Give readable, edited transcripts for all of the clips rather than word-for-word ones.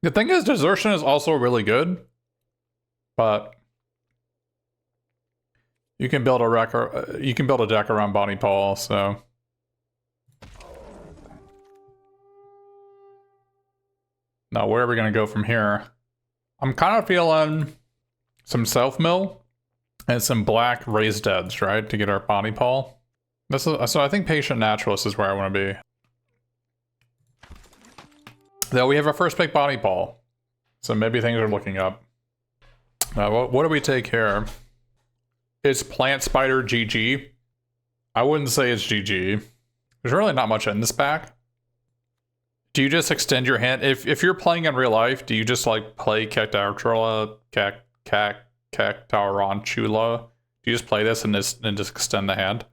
The thing is, Desertion is also really good, but you can build a deck around Bonny Paul, so. Now, where are we gonna go from here? I'm kind of feeling some self-mill and some black raised deads, right? To get our Bonny Paul. So I think Patient Naturalist is where I want to be. Though we have our first pick Bonny Paul. So maybe things are looking up. What do we take here? It's Plant Spider GG. I wouldn't say it's GG. There's really not much in this pack. Do you just extend your hand? If you're playing in real life, do you just like play Cactarantula, Cactarantula? Do you just play this and just extend the hand?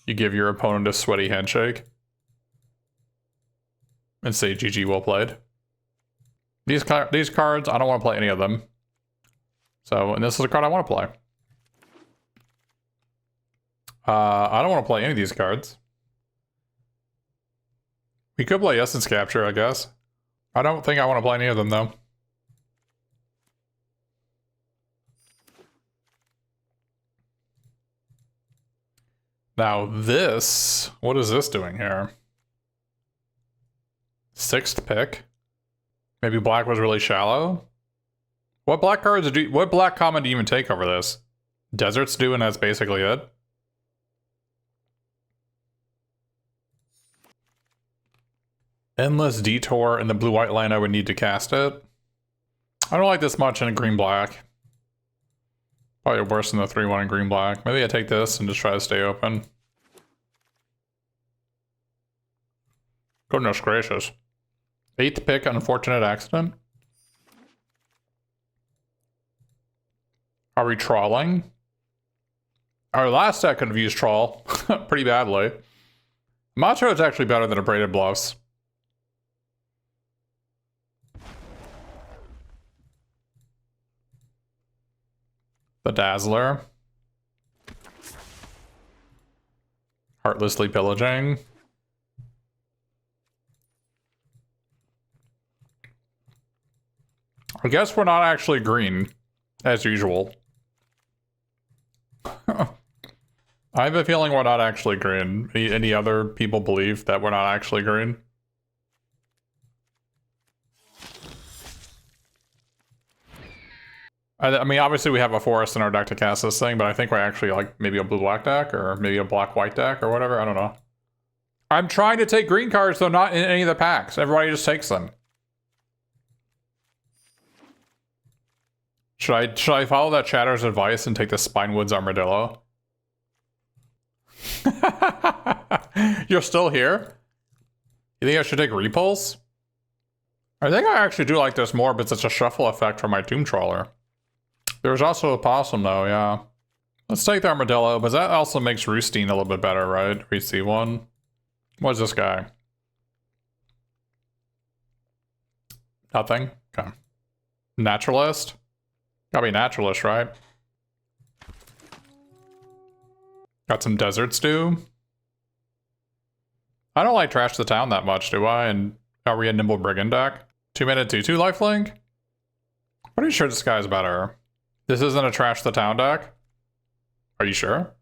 You give your opponent a sweaty handshake and say GG, well played. These cards, I don't want to play any of them. So, and this is a card I want to play. I don't want to play any of these cards. We could play Essence Capture, I guess. I don't think I want to play any of them, though. Now this, what is this doing here? 6th pick. Maybe black was really shallow. What black cards do? What black common do you even take over this? Desert's due, and that's basically it. Endless Detour in the blue-white land, I would need to cast it. I don't like this much in green-black. Probably worse than the 3-1 in green-black. Maybe I take this and just try to stay open. Goodness gracious. 8th pick, unfortunate accident. Are we trawling? Our last deck could have used trawl pretty badly. I'm not sure it's actually better than Abraded Bluffs. The Dazzler. Heartlessly Pillaging. I guess we're not actually green, as usual. I have a feeling we're not actually green. Any other people believe that we're not actually green? I mean, obviously we have a forest in our deck to cast this thing, but I think we're actually like maybe a blue-black deck or maybe a black-white deck or whatever. I don't know. I'm trying to take green cards, though not in any of the packs. Everybody just takes them. Should I follow that chatter's advice and take the Spinewoods Armadillo? You're still here? You think I should take Repulse? I think I actually do like this more, but it's a shuffle effect for my Tomb Trawler. There's also a Possum, though, yeah. Let's take the Armadillo, but that also makes Roosteen a little bit better, right? We see one. What's this guy? Nothing? Okay. Naturalist? Gotta be Naturalist, right? Got some Desert Stew. I don't like Trash the Town that much, do I? And are we a Nimble Brigand deck? 2-mana 2/2 lifelink? Pretty sure this guy's better. This isn't a Trash the Town deck? Are you sure?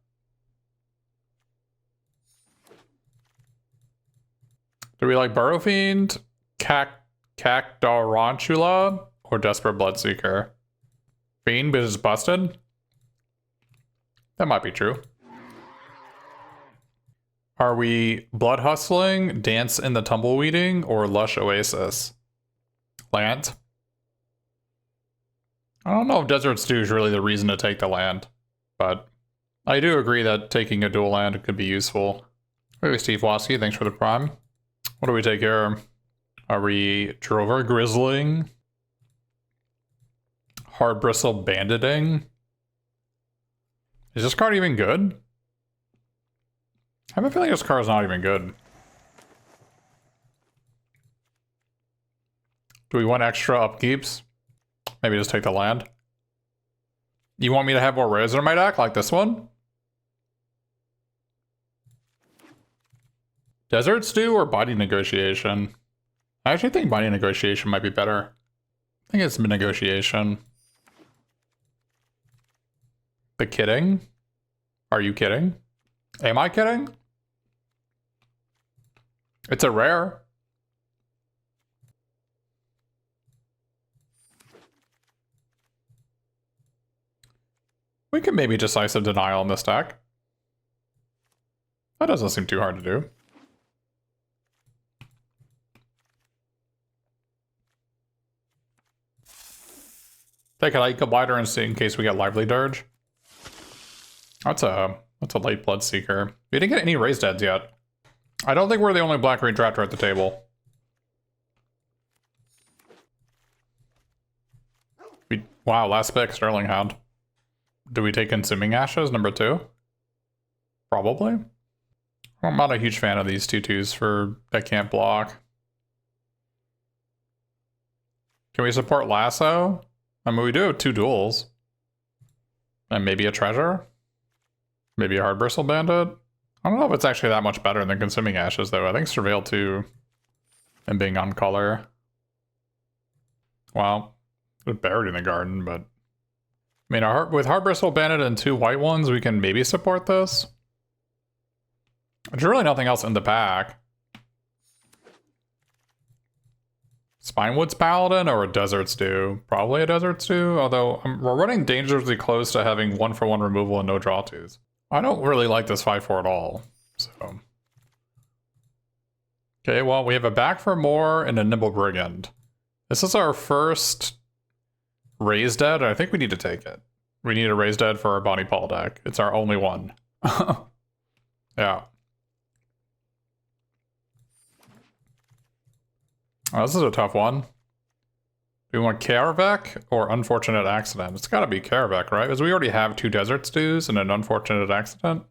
Do we like Burrow Fiend, Cactarantula, or Desperate Bloodseeker? Fiend, but it's busted? That might be true. Are we Blood Hustling, Dance in the Tumbleweeding, or Lush Oasis? Land? I don't know if Desert Stew is really the reason to take the land, but I do agree that taking a dual land could be useful. Hey, Steve Wasky, thanks for the prime. What do we take here? Are we Drover Grizzling? Hard Bristle Banditing? Is this card even good? I have a feeling this card is not even good. Do we want extra upkeeps? Maybe just take the land. You want me to have more rares in my deck, like this one? Desert Stew or Body Negotiation? I actually think Body Negotiation might be better. I think it's Negotiation. The kidding? Are you kidding? Am I kidding? It's a rare. We could maybe Decisive Denial in this deck. That doesn't seem too hard to do. Take a Ica Blighter and see in case we get Lively Dirge. That's a late Bloodseeker. We didn't get any Raised Deads yet. I don't think we're the only black-green drafter at the table. Wow, last pick, Sterling Hound. Do we take Consuming Ashes, number 2? Probably. I'm not a huge fan of these 2/2s for that can't block. Can we support Lasso? I mean, we do have 2 duels. And maybe a Treasure? Maybe a Hard Bristle Bandit? I don't know if it's actually that much better than Consuming Ashes, though. I think Surveil 2 and being on color. Well, it's buried in the garden, but... I mean, with Hard Bristle Bandit and 2 white ones, we can maybe support this. There's really nothing else in the pack. Spinewoods Paladin or a Desert Stew? Probably a Desert Stew, although we're running dangerously close to having 1-for-1 removal and no draw twos. I don't really like this 5/4 at all, so... Okay, well, we have a Back for More and a Nimble Brigand. This is our first Raised Dead, I think we need to take it. We need a Raised Dead for our Bonny Paul deck. It's our only one. Yeah. Oh, this is a tough one. Do we want Karavek or Unfortunate Accident? It's gotta be Karavek, right? Because we already have 2 Desert Stews and an Unfortunate Accident.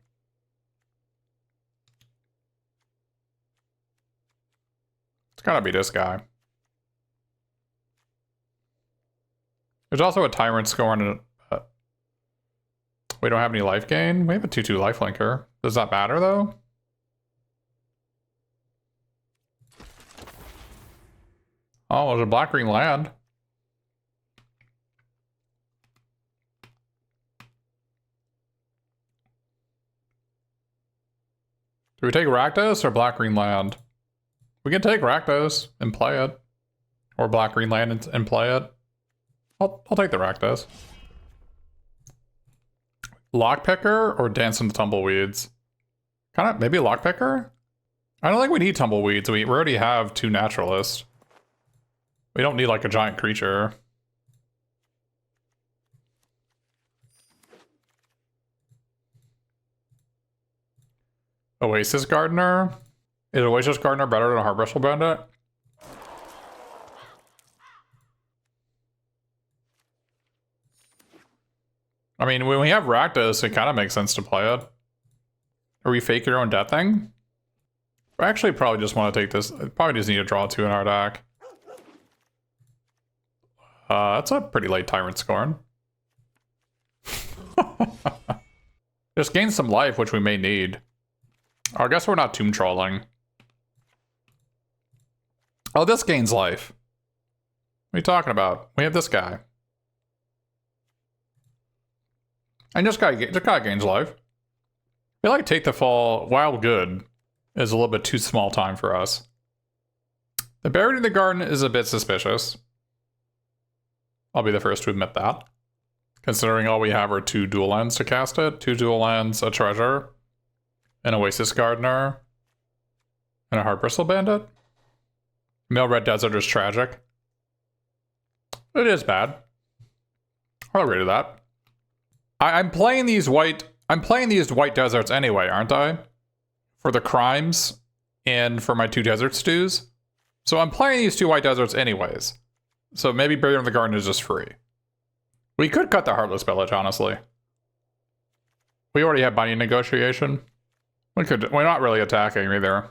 It's gotta be this guy. There's also a Tyrant Scorn and we don't have any life gain. We have a 2/2 lifelinker. Does that matter though? Oh, there's a black-green land. Do we take Rakdos or black-green land? We can take Rakdos and play it. Or black-green land and play it. I'll take the Rakdos. Lockpicker or Dance in the Tumbleweeds? Maybe Lockpicker? I don't think we need Tumbleweeds. We already have 2 Naturalists. We don't need like a giant creature. Oasis Gardener? Is Oasis Gardener better than a Hard Bristle Bandit? I mean, when we have Rakdos, it kind of makes sense to play it. Or we fake your own death thing? I actually probably just want to take this. Probably just need to draw 2 in our deck. That's a pretty late Tyrant Scorn. Just gain some life, which we may need. Oh, I guess we're not Tomb Trolling. Oh, this gains life. What are you talking about? We have this guy. And this guy gains life. I feel like Take the Fall, while good, is a little bit too small time for us. The Buried in the Garden is a bit suspicious. I'll be the first to admit that. Considering all we have are 2 dual lands to cast it. 2 dual lands, a Treasure, an Oasis Gardener, and a Hard Bristle Bandit. Male Red Desert is tragic. It is bad. I'll agree to that. I'm playing these white deserts anyway, aren't I? For the crimes and for my 2 Desert Stews. So I'm playing these 2 white deserts anyways. So maybe Buried in the Garden is just free. We could cut the Heartless Village, honestly. We already have Body Negotiation. We're not really attacking either.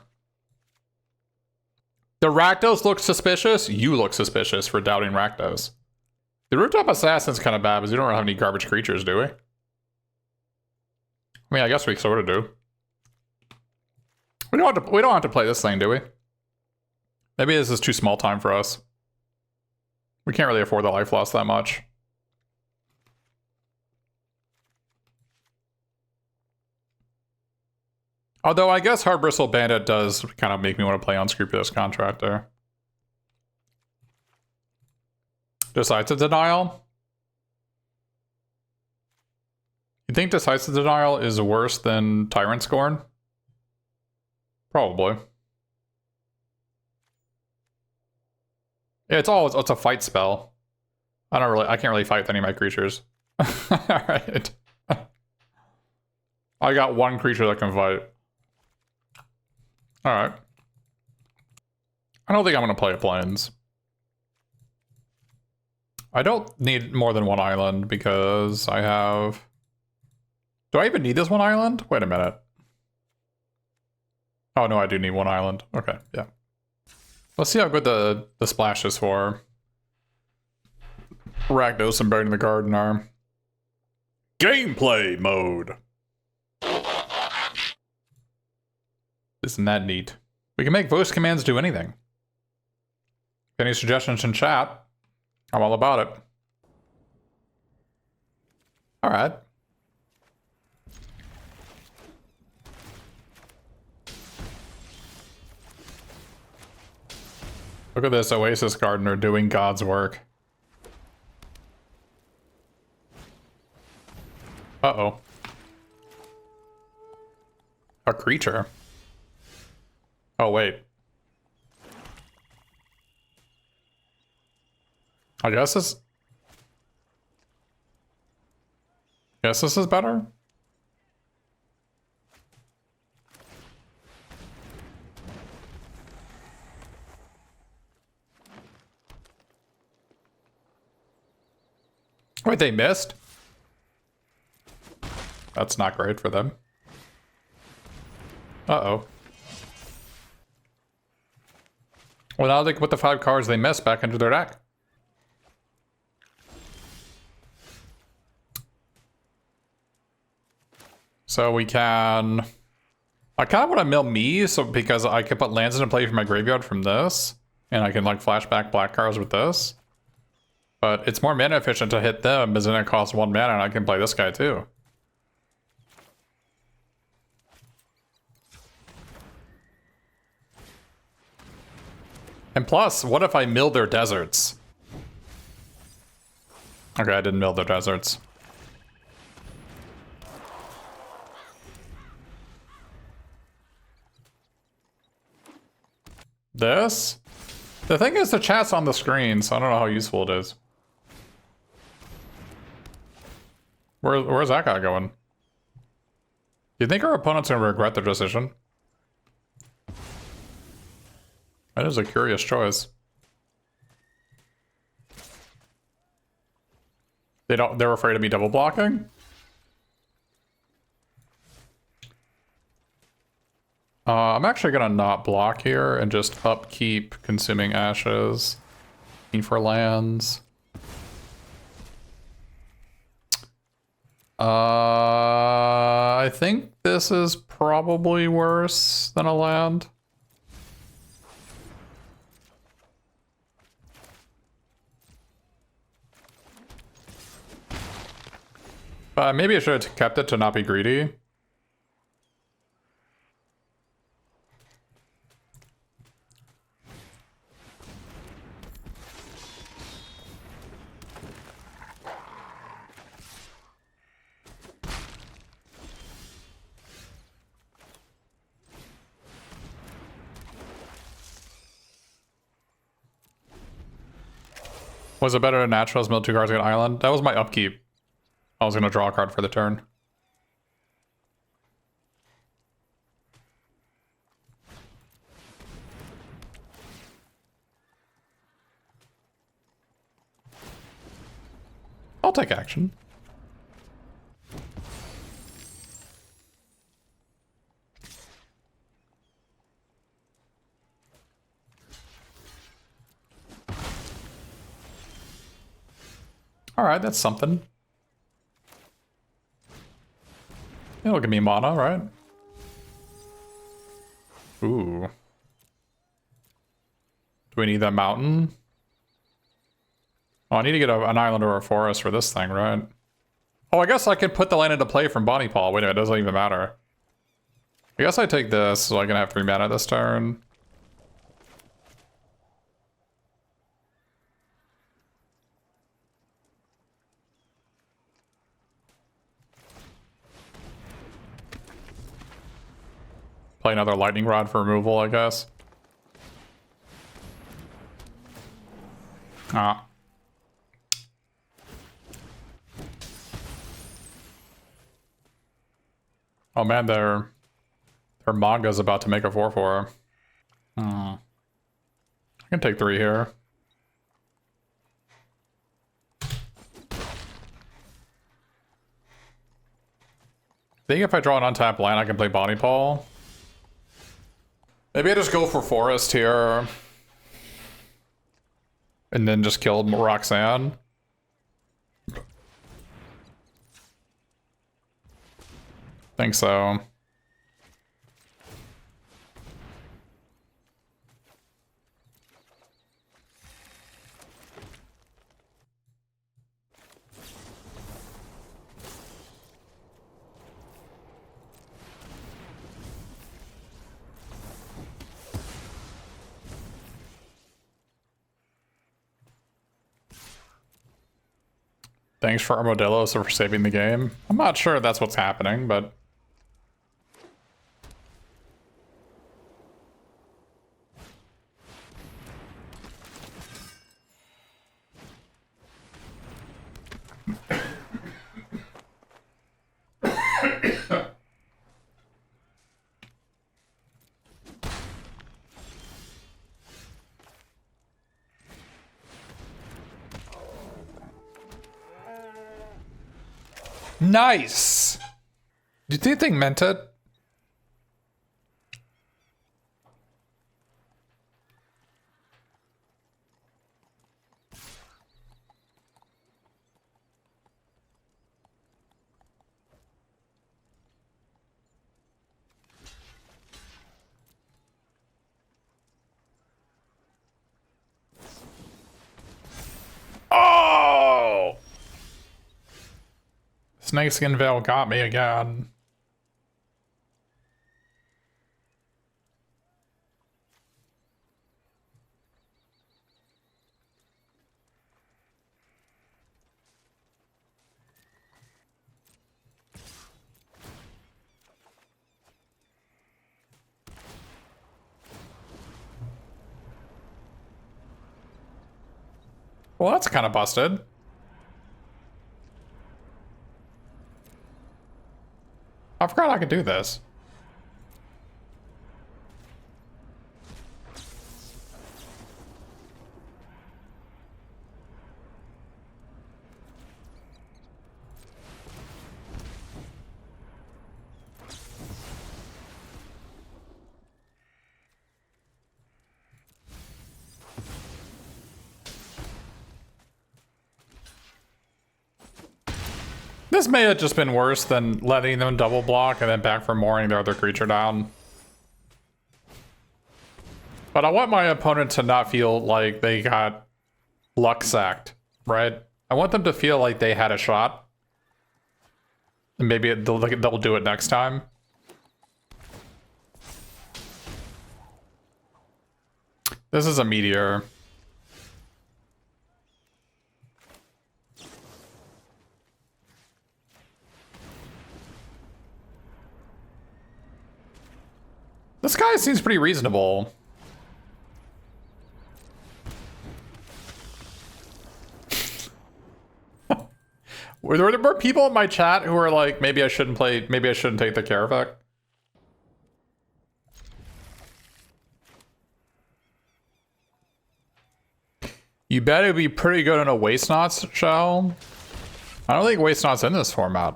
The Rakdos looks suspicious. You look suspicious for doubting Rakdos. The Rooftop Assassin's kind of bad because we don't have any garbage creatures, do we? I mean, I guess we sort of do. We don't have to play this thing, do we? Maybe this is too small time for us. We can't really afford the life loss that much. Although I guess Hard Bristle Bandit does kind of make me want to play Unscrupulous Contractor. Decisive Denial? You think Decisive Denial is worse than Tyrant Scorn? Probably. Yeah, it's a fight spell. I can't really fight with any of my creatures. Alright. I got one creature that can fight. Alright. I don't think I'm gonna play Plains. I don't need more than one island because I have... Do I even need this one island? Wait a minute. Oh no, I do need one island. Okay, yeah. Let's see how good the splash is for Rakdos and Buried in the Garden are. Gameplay mode! Isn't that neat? We can make voice commands do anything. Any suggestions in chat? I'm all about it. Alright. Look at this Oasis Gardener doing God's work. Uh-oh. A creature. Oh, wait. I guess this is better? Wait, they missed? That's not great for them. Uh-oh. Well, now they can put the 5 cards they missed back into their deck. So we can... I kind of want to mill me, so because I can put lands into play from my graveyard from this. And I can like flashback black cards with this. But it's more mana efficient to hit them, because then it costs 1 mana and I can play this guy too. And plus, what if I mill their deserts? Okay, I didn't mill their deserts. This? The thing is, the chat's on the screen, so I don't know how useful it is. Where's that guy going? Do you think our opponent's gonna regret their decision? That is a curious choice. They're afraid of me double blocking? I'm actually gonna not block here and just upkeep Consuming Ashes. Looking for lands. I think this is probably worse than a land. Maybe I should have kept it to not be greedy. Was it better than Naturals mill 2 cards on an island? That was my upkeep. I was going to draw a card for the turn. I'll take action. All right, that's something. It'll give me mana, right? Ooh. Do we need that mountain? Oh, I need to get an island or a forest for this thing, right? Oh, I guess I could put the land into play from Bonny Paul. Wait a minute, it doesn't even matter. I guess I take this, so I can have 3 mana this turn. Play another lightning rod for removal, I guess. Ah. Oh man, their manga's about to make a 4/4. I can take 3 here. I think if I draw an untapped land, I can play Bonny Paul. Maybe I just go for forest here. And then just kill Roxanne. Think so. Thanks for Armadillos for saving the game. I'm not sure that's what's happening, but... Nice! Do you think meant it? Oh! Snakeskin Veil got me again. Well, that's kind of busted. I forgot I could do this. This may have just been worse than letting them double block and then back for mooring their other creature down. But I want my opponent to not feel like they got luck sacked, right? I want them to feel like they had a shot. And maybe they'll do it next time. This is a meteor. This guy seems pretty reasonable. Were there people in my chat who were like, maybe I shouldn't take the care effect? You bet it'd be pretty good in a Waste Knots shell. I don't think Waste Knots in this format.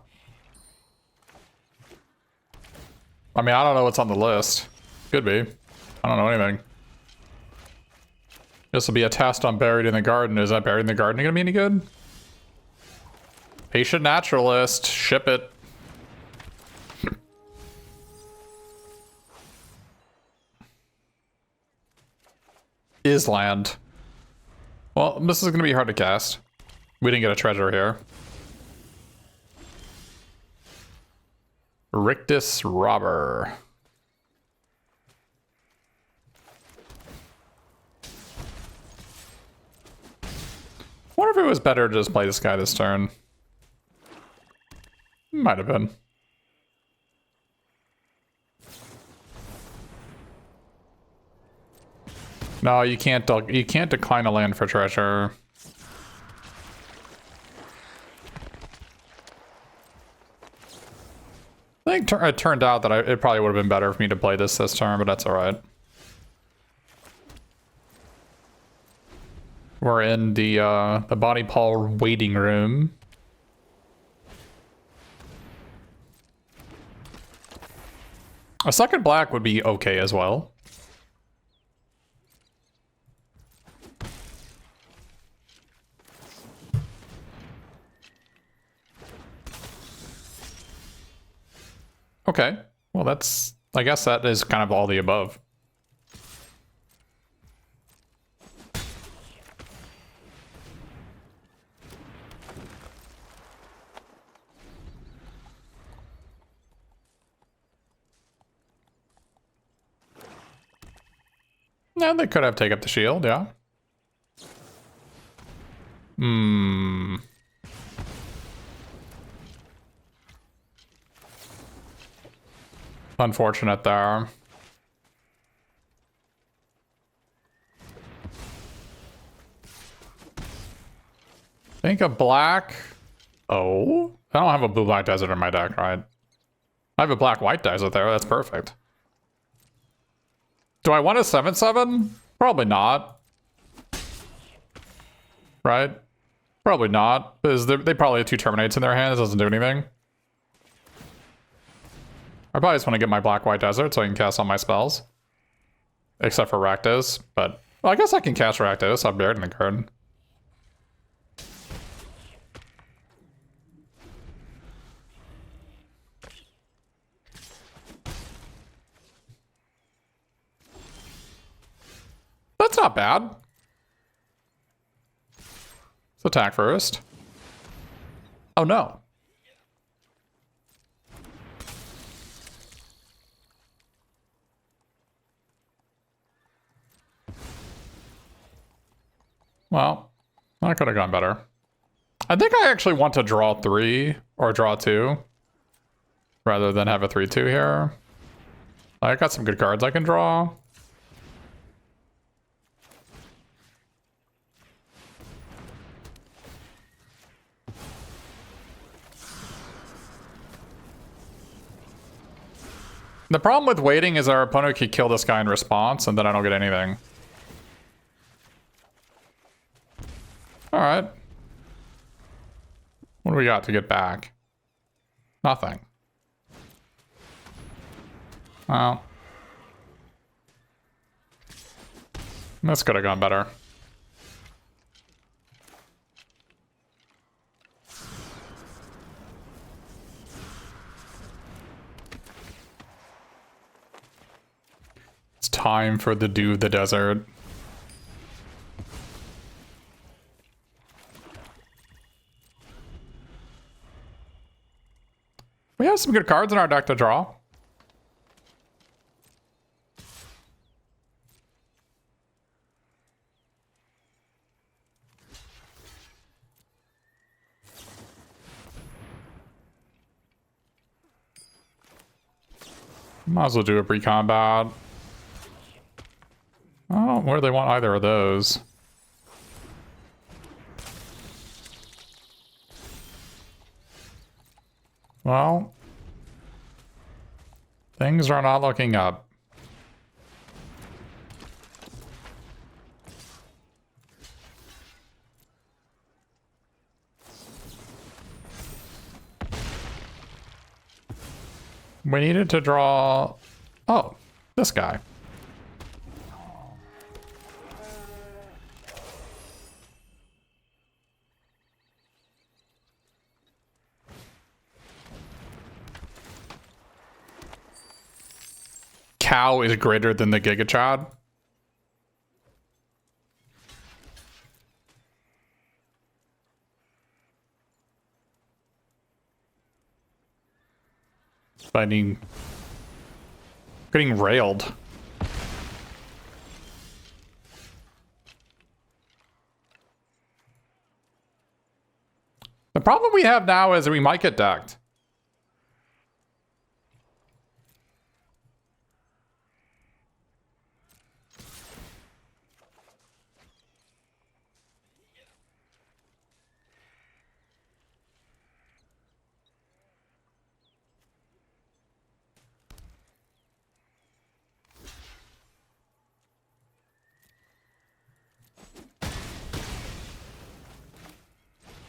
I mean, I don't know what's on the list. Could be. I don't know anything. This will be a test on Buried in the Garden. Is that Buried in the Garden gonna be any good? Patient Naturalist. Ship it. is land. Well, this is going to be hard to cast. We didn't get a treasure here. Rakdos Robber. Wonder if it was better to just play this guy this turn. Might have been. No, you can't decline a land for treasure. I think it turned out that it probably would have been better for me to play this turn, but that's all right. We're in the Bonny Paul waiting room. A second black would be okay as well. Okay, well that's, I guess that is kind of all the above. Yeah, they could have take up the shield, yeah. Unfortunate there. Think a black. Oh, I don't have a blue-black desert in my deck, right? I have a black-white desert there. That's perfect. Do I want a 7/7? Probably not. Right? Probably not. Because they probably have 2 Terminates in their hands. It doesn't do anything. I probably just want to get my black-white desert so I can cast all my spells. Except for Rakdos. But, well, I guess I can cast Rakdos. I've buried in the card. That's not bad. Let's attack first. Oh no. Well, that could have gone better. I think I actually want to draw 3 or draw 2 rather than have a 3/2 here. I got some good cards I can draw. The problem with waiting is our opponent could kill this guy in response, and then I don't get anything. Alright. What do we got to get back? Nothing. Well. This could have gone better. It's time for the Dew of the Desert. We have some good cards in our deck to draw. Might as well do a pre-combat. I don't really want either of those. Well, things are not looking up. We needed to draw... Oh, this guy. Cow is greater than the Giga Chad. Getting railed. The problem we have now is we might get decked.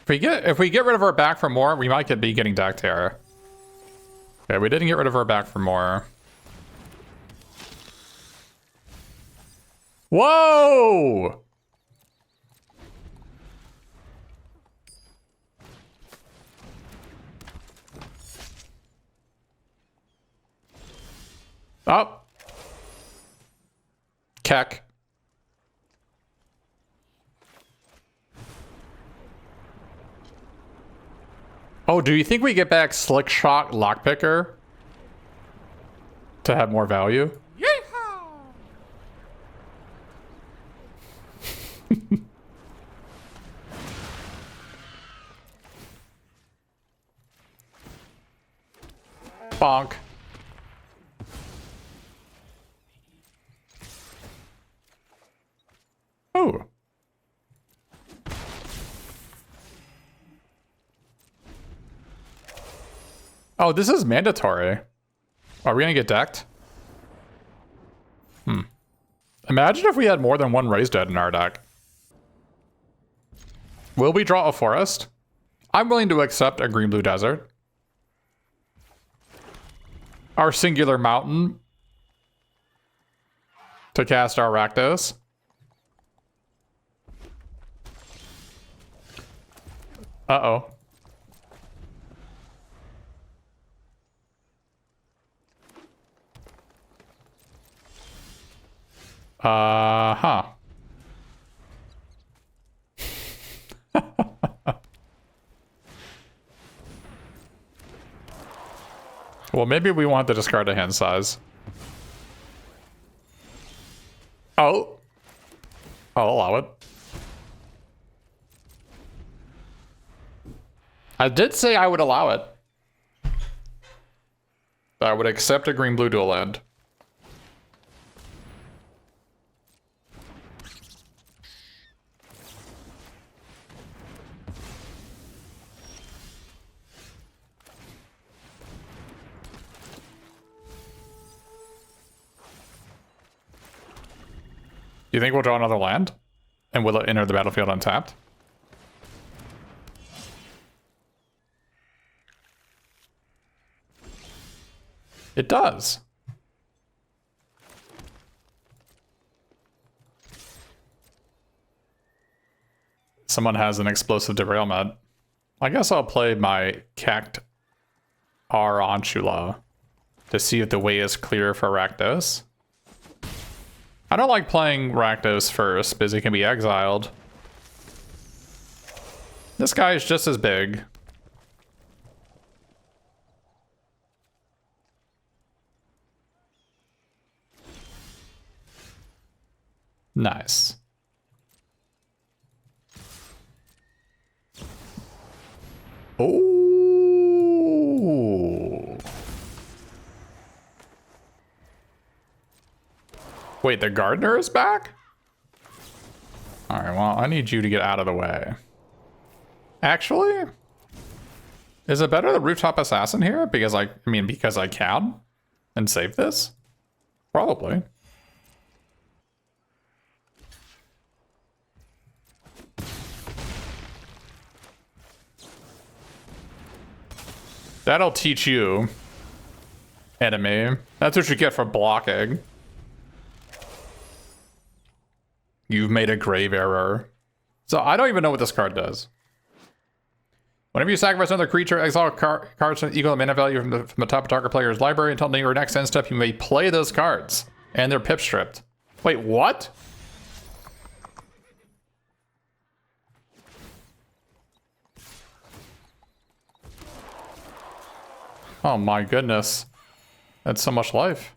If we get rid of our back for more, we might be getting decked here. Okay, we didn't get rid of our back for more. Whoa! Oh. Keck. Oh, do you think we get back Slick Shot Lockpicker to have more value? Yeehaw! Bonk. Oh. Oh, this is mandatory. Are we gonna get decked? Imagine if we had more than one Raised Dead in our deck. Will we draw a forest? I'm willing to accept a green-blue desert. Our singular mountain to cast our Rakdos. Uh-oh. Huh. Well, maybe we want to discard a hand size. Oh. I'll allow it. I did say I would allow it. I would accept a green-blue dual land. You think we'll draw another land? And will it enter the battlefield untapped? It does. Someone has an explosive derailment. I guess I'll play my Cact Arantula to see if the way is clear for Rakdos. I don't like playing Rakdos first because he can be exiled. This guy is just as big. Nice. Oh. Wait, the gardener is back? All right, well, I need you to get out of the way. Actually, is it better the rooftop assassin here? Because because I can and save this? Probably. That'll teach you, enemy. That's what you get for blocking. You've made a grave error. So I don't even know what this card does. Whenever you sacrifice another creature, exile cards equal mana value from the top of target player's library until your next end step, you may play those cards. And they're pip stripped. Wait, what? Oh my goodness. That's so much life.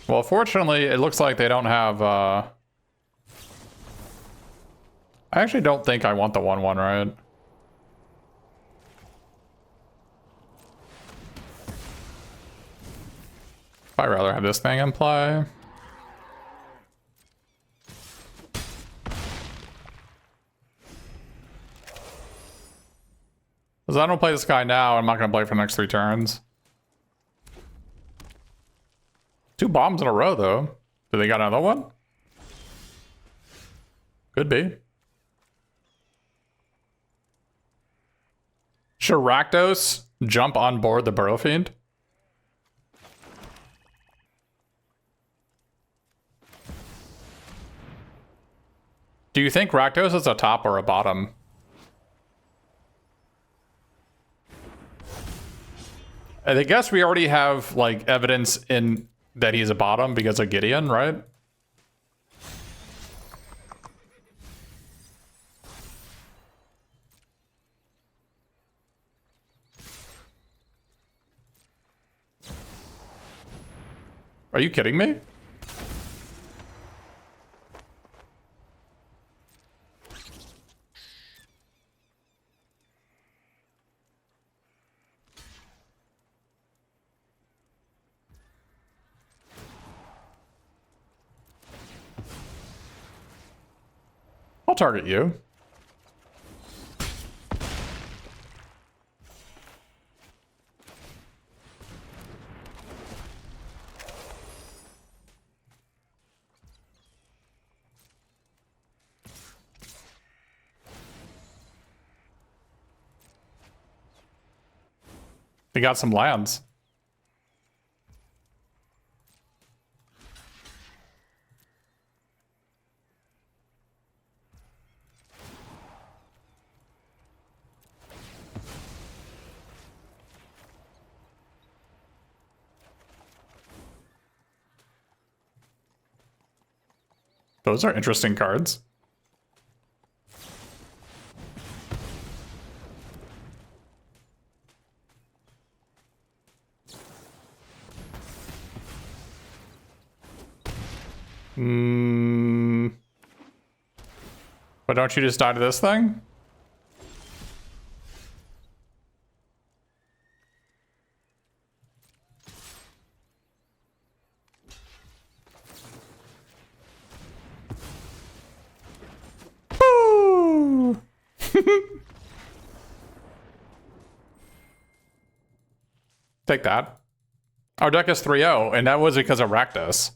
Well, fortunately, it looks like they don't have, I actually don't think I want the 1/1, right? I'd rather have this thing in play. Because I don't play this guy now, I'm not going to play for the next 3 turns. 2 bombs in a row, though. Do they got another one? Could be. Should Rakdos jump on board the Burrow Fiend? Do you think Rakdos is a top or a bottom? I guess we already have, like, evidence in that he's a bottom because of Gideon, right? Are you kidding me? I'll target you. We got some lands. Those are interesting cards. But don't you just die to this thing? Boo! Take that. Our deck is 3-0, and that was because of Rakdos.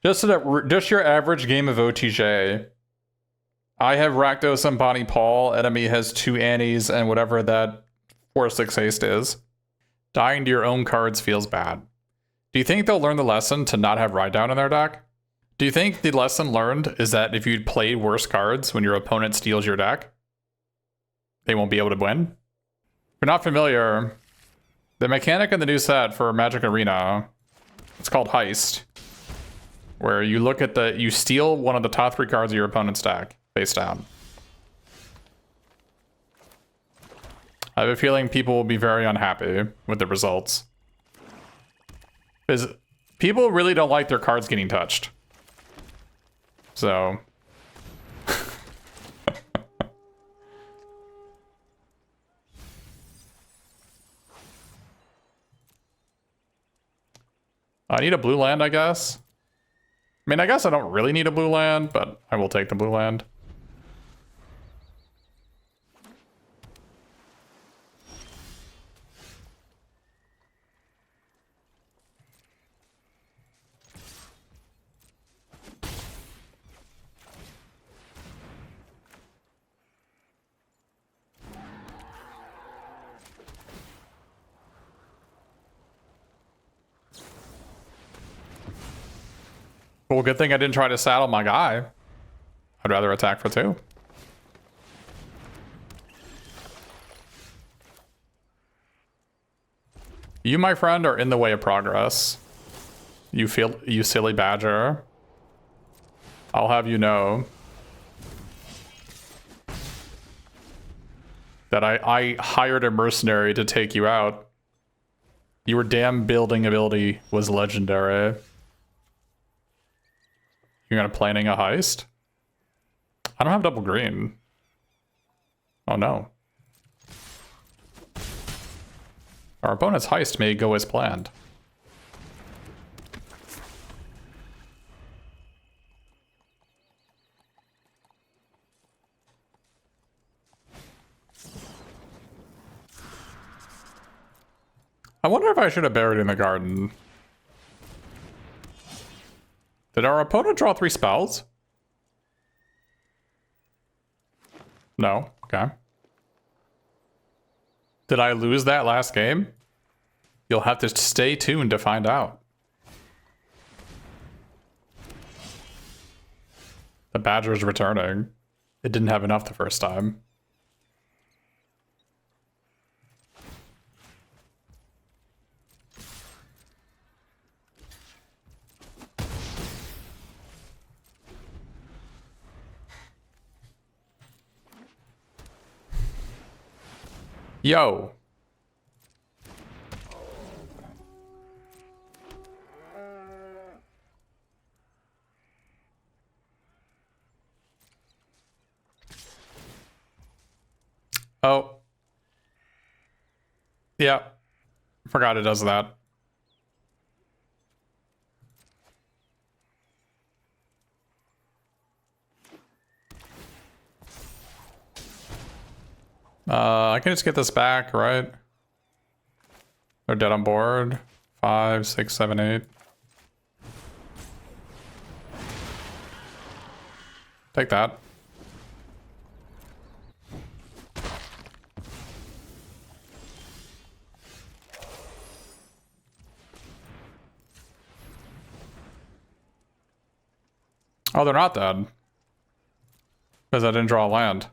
Just your average game of OTJ. I have Rakdos and Bonny Paul. Enemy has 2 Annies and whatever that 4/6 haste is. Dying to your own cards feels bad. Do you think they'll learn the lesson to not have Ride Down in their deck? Do you think the lesson learned is that if you play worse cards when your opponent steals your deck, they won't be able to win? If you're not familiar, the mechanic in the new set for Magic Arena, it's called Heist, where you look at you steal one of the top 3 cards of your opponent's deck, face down. I have a feeling people will be very unhappy with the results. Because people really don't like their cards getting touched. So... I need a blue land, I guess. I mean, I guess I don't really need a blue land, but I will take the blue land. Well, good thing I didn't try to saddle my guy. I'd rather attack for 2. You, my friend, are in the way of progress. You silly badger. I'll have you know. that I hired a mercenary to take you out. Your damn building ability was legendary. You're gonna planning a heist? I don't have double green. Oh no. Our opponent's heist may go as planned. I wonder if I should have buried in the garden. Did our opponent draw 3 spells? No. Okay. Did I lose that last game? You'll have to stay tuned to find out. The Badger's returning. It didn't have enough the first time. Yo. Oh. Yeah. Forgot it does that. I can just get this back, right? They're dead on board. 5, 6, 7, 8. Take that. Oh, they're not dead. Because I didn't draw a land.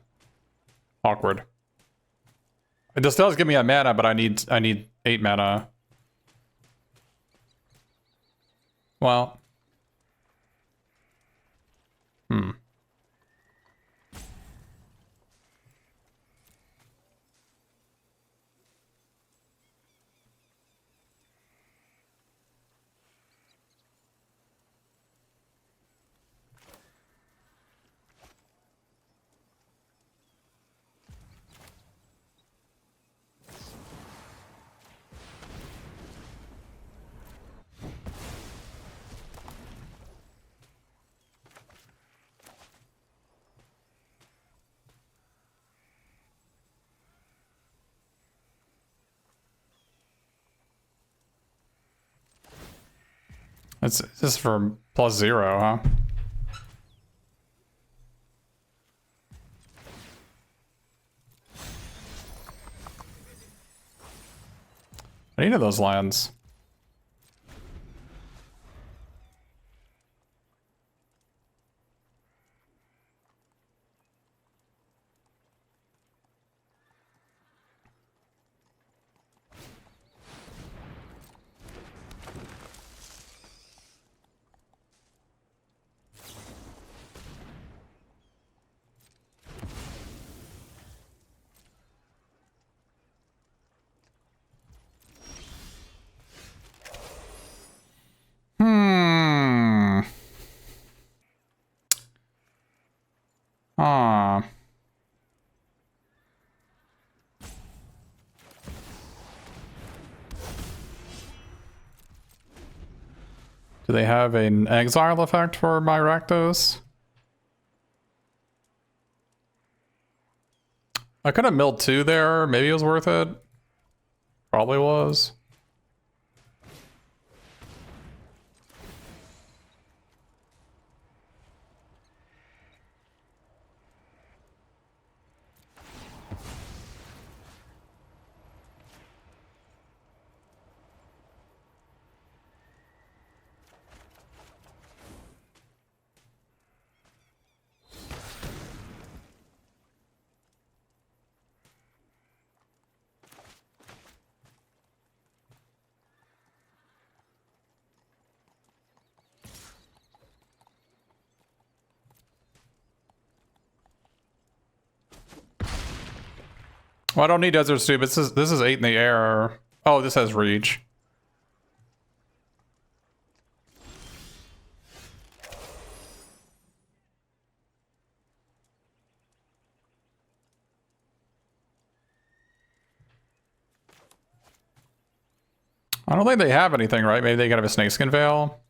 Awkward. This does give me a mana, but I need 8 mana. Well. It's just for +0, huh? I needed those lands. Ah. Do they have an exile effect for my Rakdos? I could have milled 2 there. Maybe it was worth it. Probably was. Well, I don't need Desert Stew, but this is 8 in the air. Oh, this has reach. I don't think they have anything, right? Maybe they could have a snakeskin veil.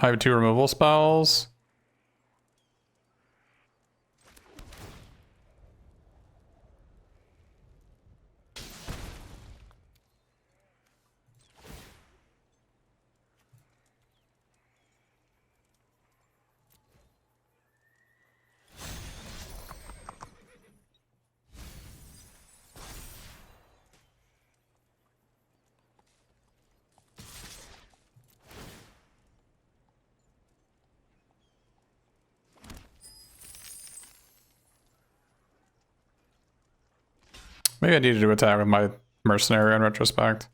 I have 2 removal spells. Maybe I needed to attack with my mercenary in retrospect.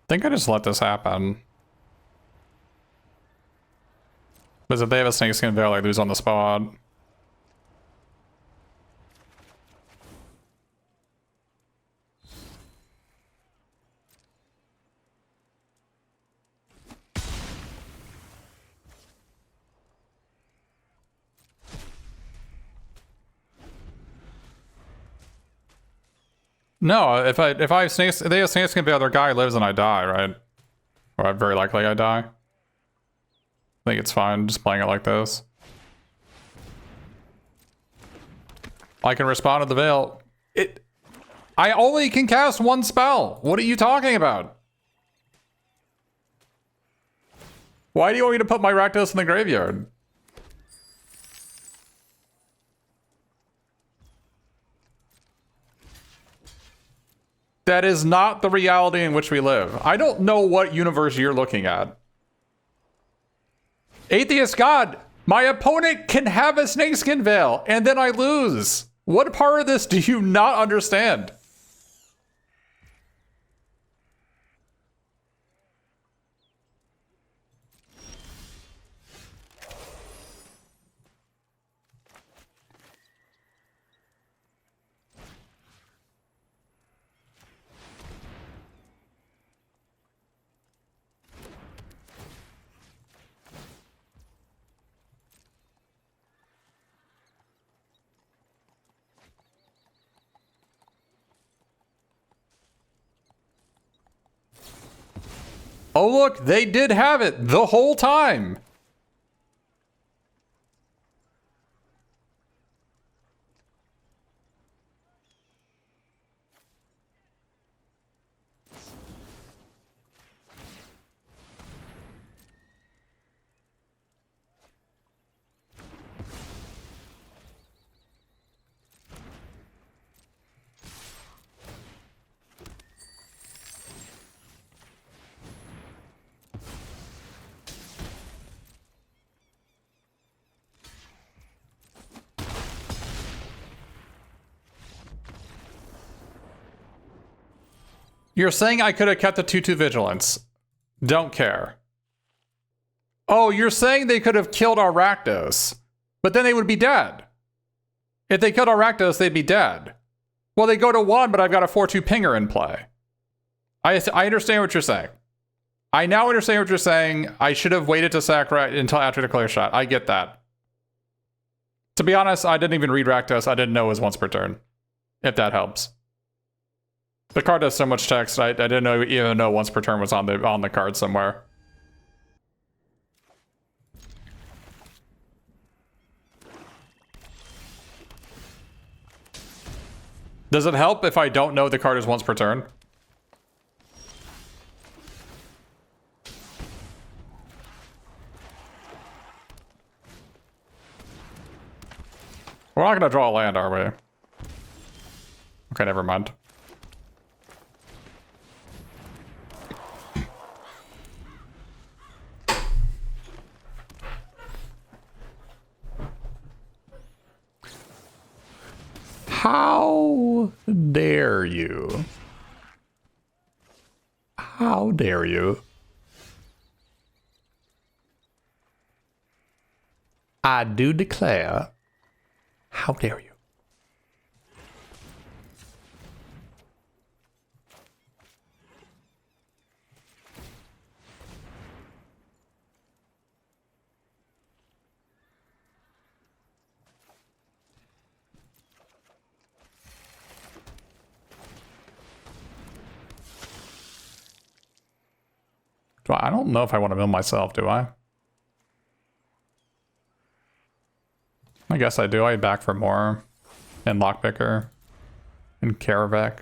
I think I just let this happen. Because if they have a snakeskin veil, I lose on the spot. No, if I have snakes, if they have snakeskin veil, their guy lives and I die, right? Or very likely I die. I think it's fine just playing it like this. I can respond to the veil. I only can cast 1 spell. What are you talking about? Why do you want me to put my Rakdos in the graveyard? That is not the reality in which we live. I don't know what universe you're looking at. Atheist God, my opponent can have a snakeskin veil, and then I lose. What part of this do you not understand? Oh look, they did have it the whole time. You're saying I could have kept the 2/2 vigilance. Don't care. Oh, you're saying they could have killed our Rakdos, but then they would be dead. If they killed our Rakdos, they'd be dead. Well, they go to 1, but I've got a 4/2 pinger in play. I understand what you're saying. I now understand what you're saying. I should have waited to sack until after the clear shot. I get that. To be honest, I didn't even read Rakdos. I didn't know it was once per turn. If that helps. The card does so much text, I didn't even know once per turn was on the card somewhere. Does it help if I don't know the card is once per turn? We're not gonna draw a land, are we? Okay, never mind. How dare you? How dare you? I do declare. How dare you? I don't know if I want to mill myself, do I? I guess I do. I back for more. And Lockpicker. And Karavek.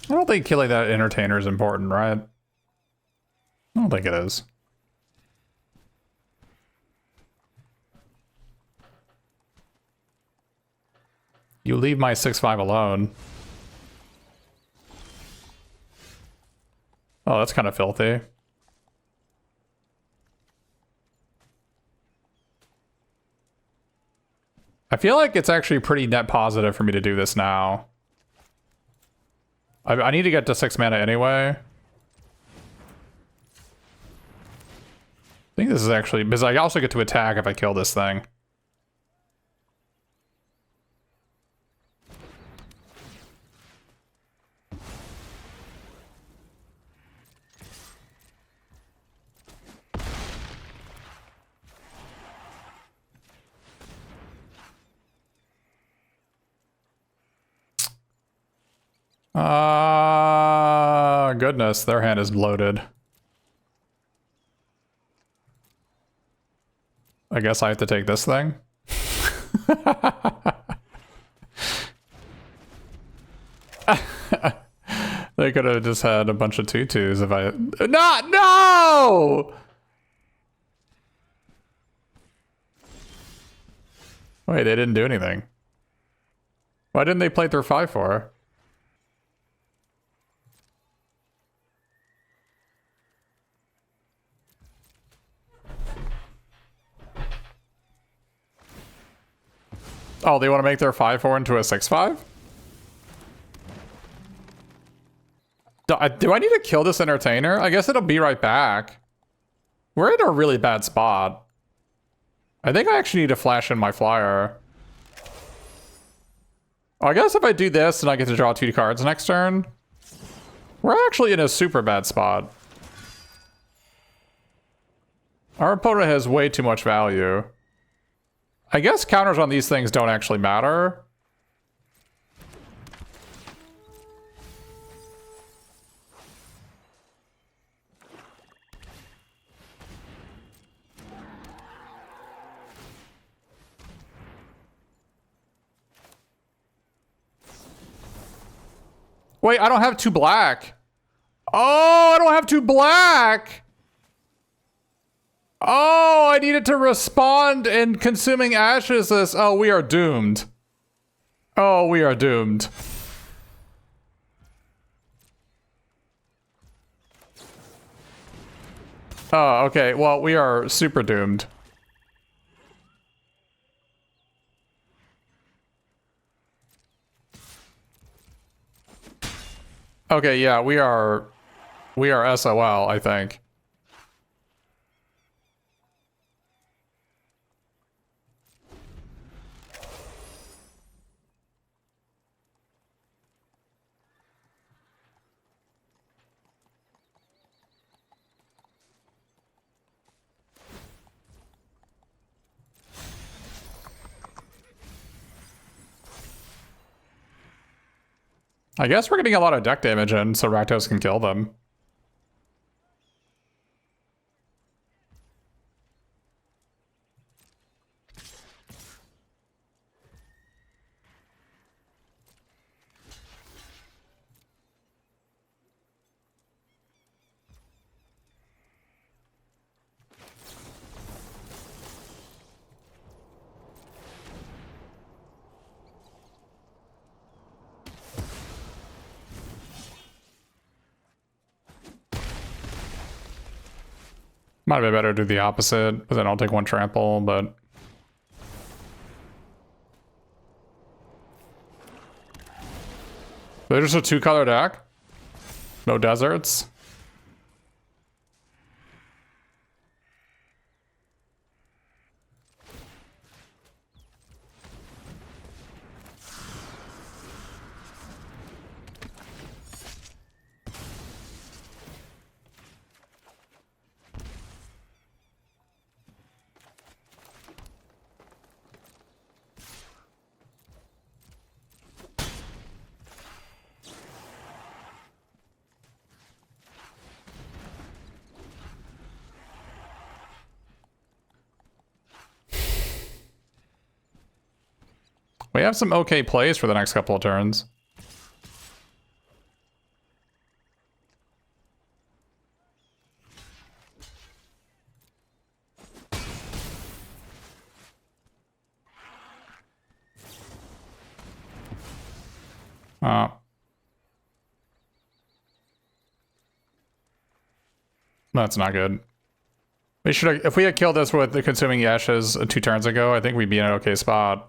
I don't think killing that entertainer is important, right? I don't think it is. You leave my 6/5 alone. Oh, that's kind of filthy. I feel like it's actually pretty net positive for me to do this now. I need to get to 6 mana anyway. I think this is actually... because I also get to attack if I kill this thing. Goodness, their hand is loaded. I guess I have to take this thing. They could have just had a bunch of tutus if I... No! Wait, they didn't do anything. Why didn't they play through 5/4? Oh, they want to make their 5/4 into a 6/5? Do I need to kill this entertainer? I guess it'll be right back. We're in a really bad spot. I think I actually need to flash in my flyer. Oh, I guess if I do this, then I get to draw 2 cards next turn. We're actually in a super bad spot. Our opponent has way too much value. I guess counters on these things don't actually matter. Wait, I don't have 2 black. Oh, I don't have 2 black. Oh, I needed to respond in Consuming Ashes this. Oh, we are doomed. Oh, we are doomed. Oh, okay. Well, we are super doomed. Okay, yeah, we are SOL, I think. I guess we're getting a lot of deck damage in, so Rakdos can kill them. Might be better to do the opposite, because then I'll take one trample, but... There's just a 2-color deck. No deserts. We have some okay plays for the next couple of turns. That's not good. We should have, if we had killed this with the Consuming Ashes 2 turns ago, I think we'd be in an okay spot.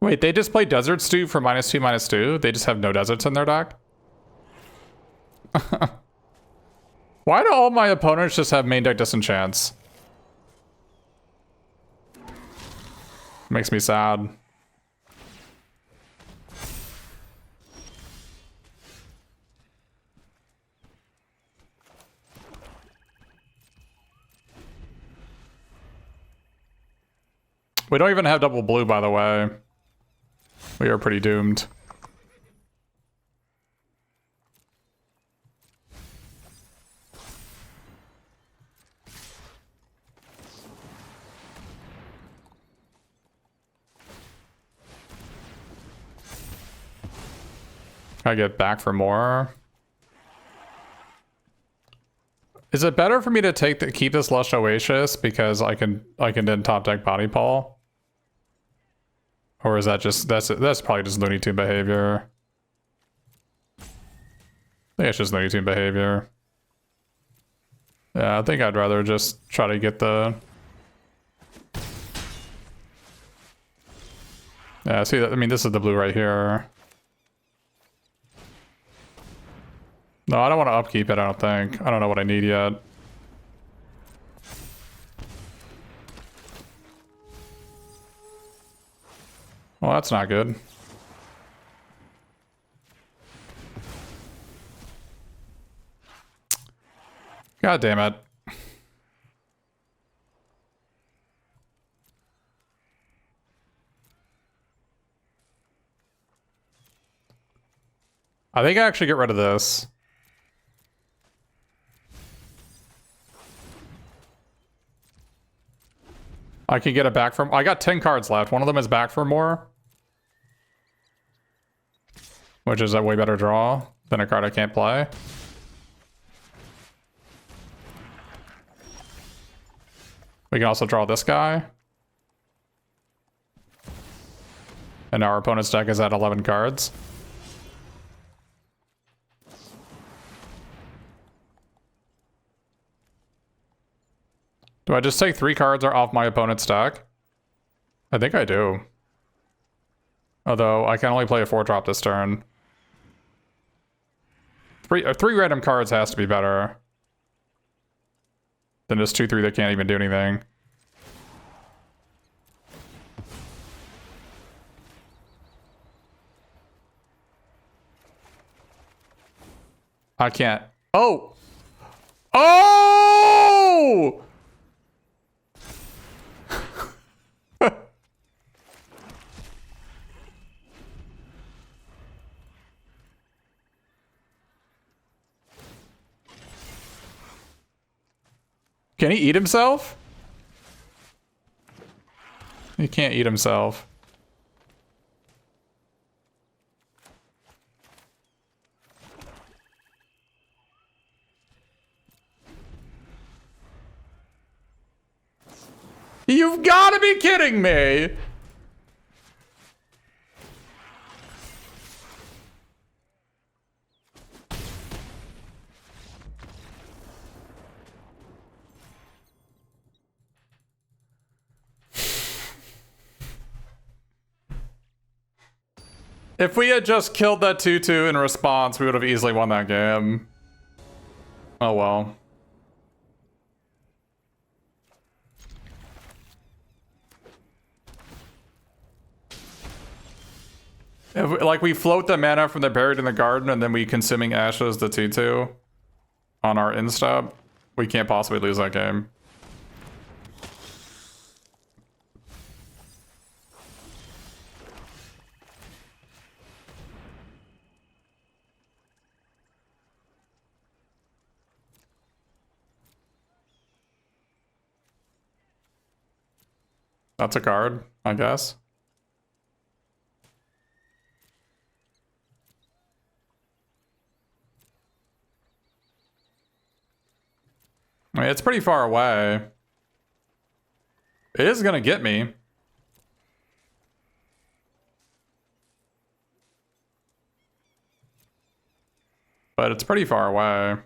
Wait, they just play Desert Stew for -2/-2? They just have no deserts in their deck? Why do all my opponents just have main deck disenchants? Makes me sad. We don't even have double blue, by the way. We are pretty doomed. I get back for more. Is it better for me to keep this Lush Oasis because I can then top deck Body Paul? Or is that just that's probably just Looney Tune behavior? I think it's just Looney Tune behavior. Yeah, I think I'd rather just try to get the... Yeah, see, I mean, this is the blue right here. No, I don't want to upkeep it, I don't think. I don't know what I need yet. Well, that's not good. God damn it. I think I actually get rid of this. I can get it back from... I got 10 cards left. One of them is back for more. Which is a way better draw than a card I can't play. We can also draw this guy. And our opponent's deck is at 11 cards. Do I just take 3 cards off my opponent's deck? I think I do. Although, I can only play a 4-drop this turn. 3 random cards has to be better than just 2-3 that can't even do anything. I can't. Oh! Oh! Can he eat himself? He can't eat himself. You've got to be kidding me! If we had just killed that 2-2 in response, we would have easily won that game. Oh well. Like, we float the mana from the Buried in the Garden and then we Consuming Ashes the 2-2 on our instep, we can't possibly lose that game. That's a card, I guess. I mean, it's pretty far away. It is gonna get me. But it's pretty far away.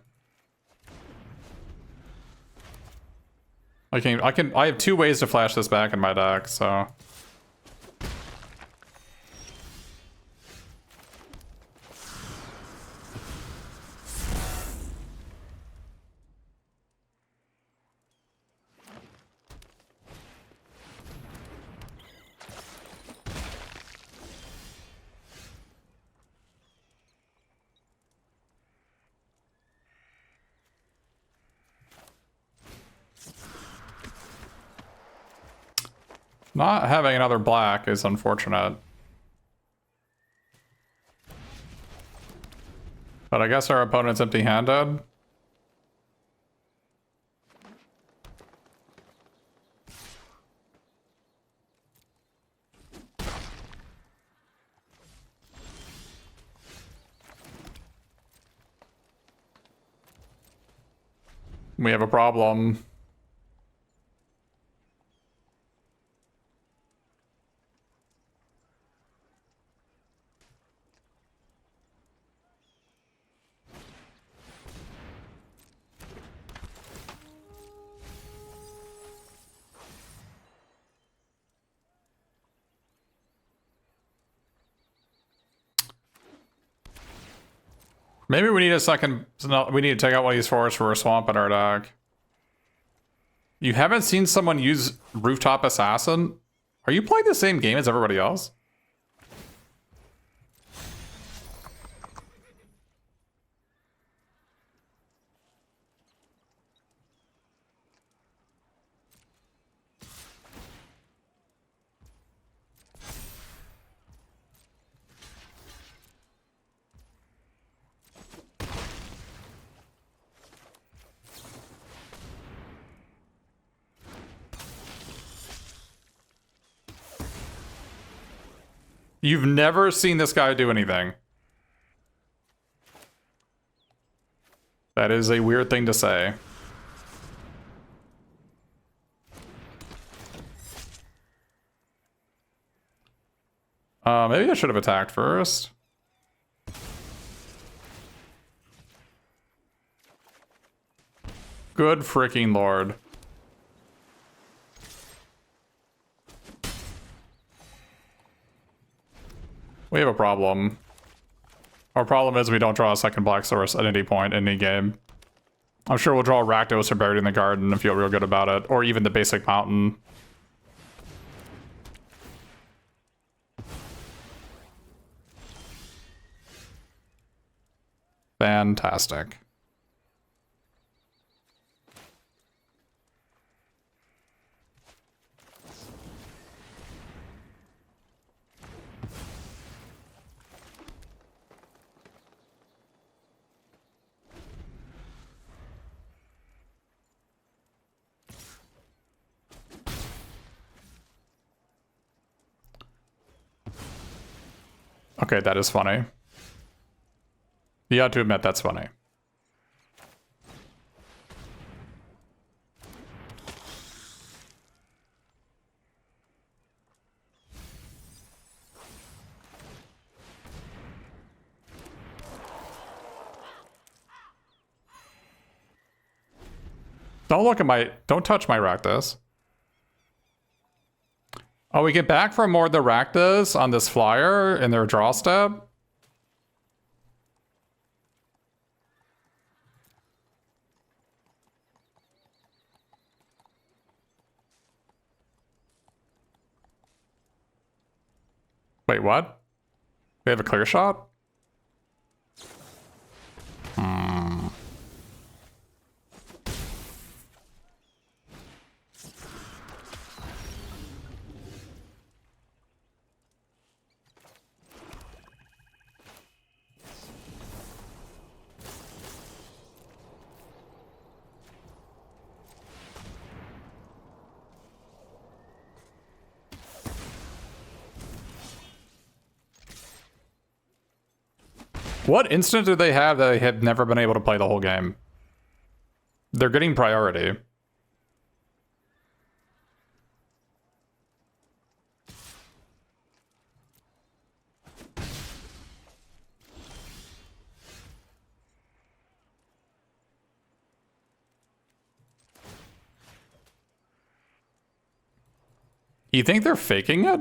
I have 2 ways to flash this back in my deck, so. Not having another black is unfortunate. But I guess our opponent's empty-handed. We have a problem. Maybe we need a second. No, we need to take out one of these forests for a swamp in our deck. You haven't seen someone use Rooftop Assassin? Are you playing the same game as everybody else? You've never seen this guy do anything. That is a weird thing to say. Maybe I should have attacked first. Good freaking lord. We have a problem. Our problem is we don't draw a second black source at any point in any game. I'm sure we'll draw Rakdos or Buried in the Garden and feel real good about it, or even the basic mountain. Fantastic. Okay, that is funny. You have to admit that's funny. Don't touch my Rakdos. Oh, we get back from more of the Rakdos on this flyer in their draw step? Wait, what? We have a clear shot? What instant do they have that they have never been able to play the whole game? They're getting priority. You think they're faking it?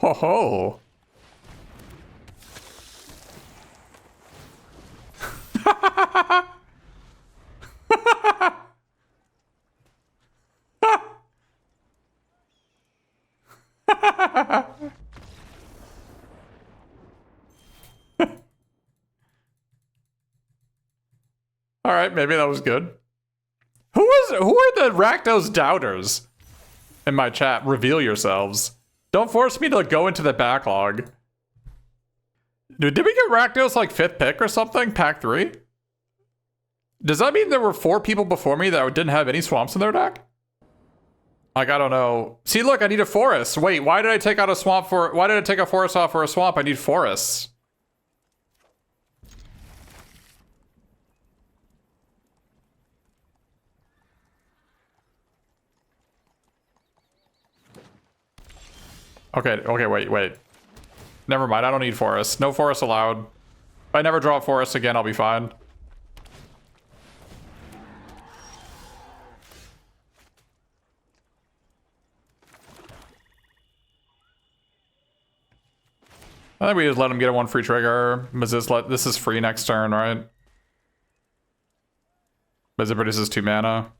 Ho ho! All right, maybe that was good. Who are the Rakdos doubters in my chat? Reveal yourselves. Don't force me to go into the backlog. Dude, did we get Rakdos like 5th pick or something? Pack 3? Does that mean there were 4 people before me that didn't have any swamps in their deck? Like, I don't know. See, look, I need a forest. Wait, why did I take out a swamp for... Why did I take a forest off for a swamp? I need forests. Okay, wait. Never mind, I don't need forests. No forests allowed. If I never draw a forest again, I'll be fine. I think we just let him get a 1 free trigger. This is free next turn, right? Because it produces 2 mana.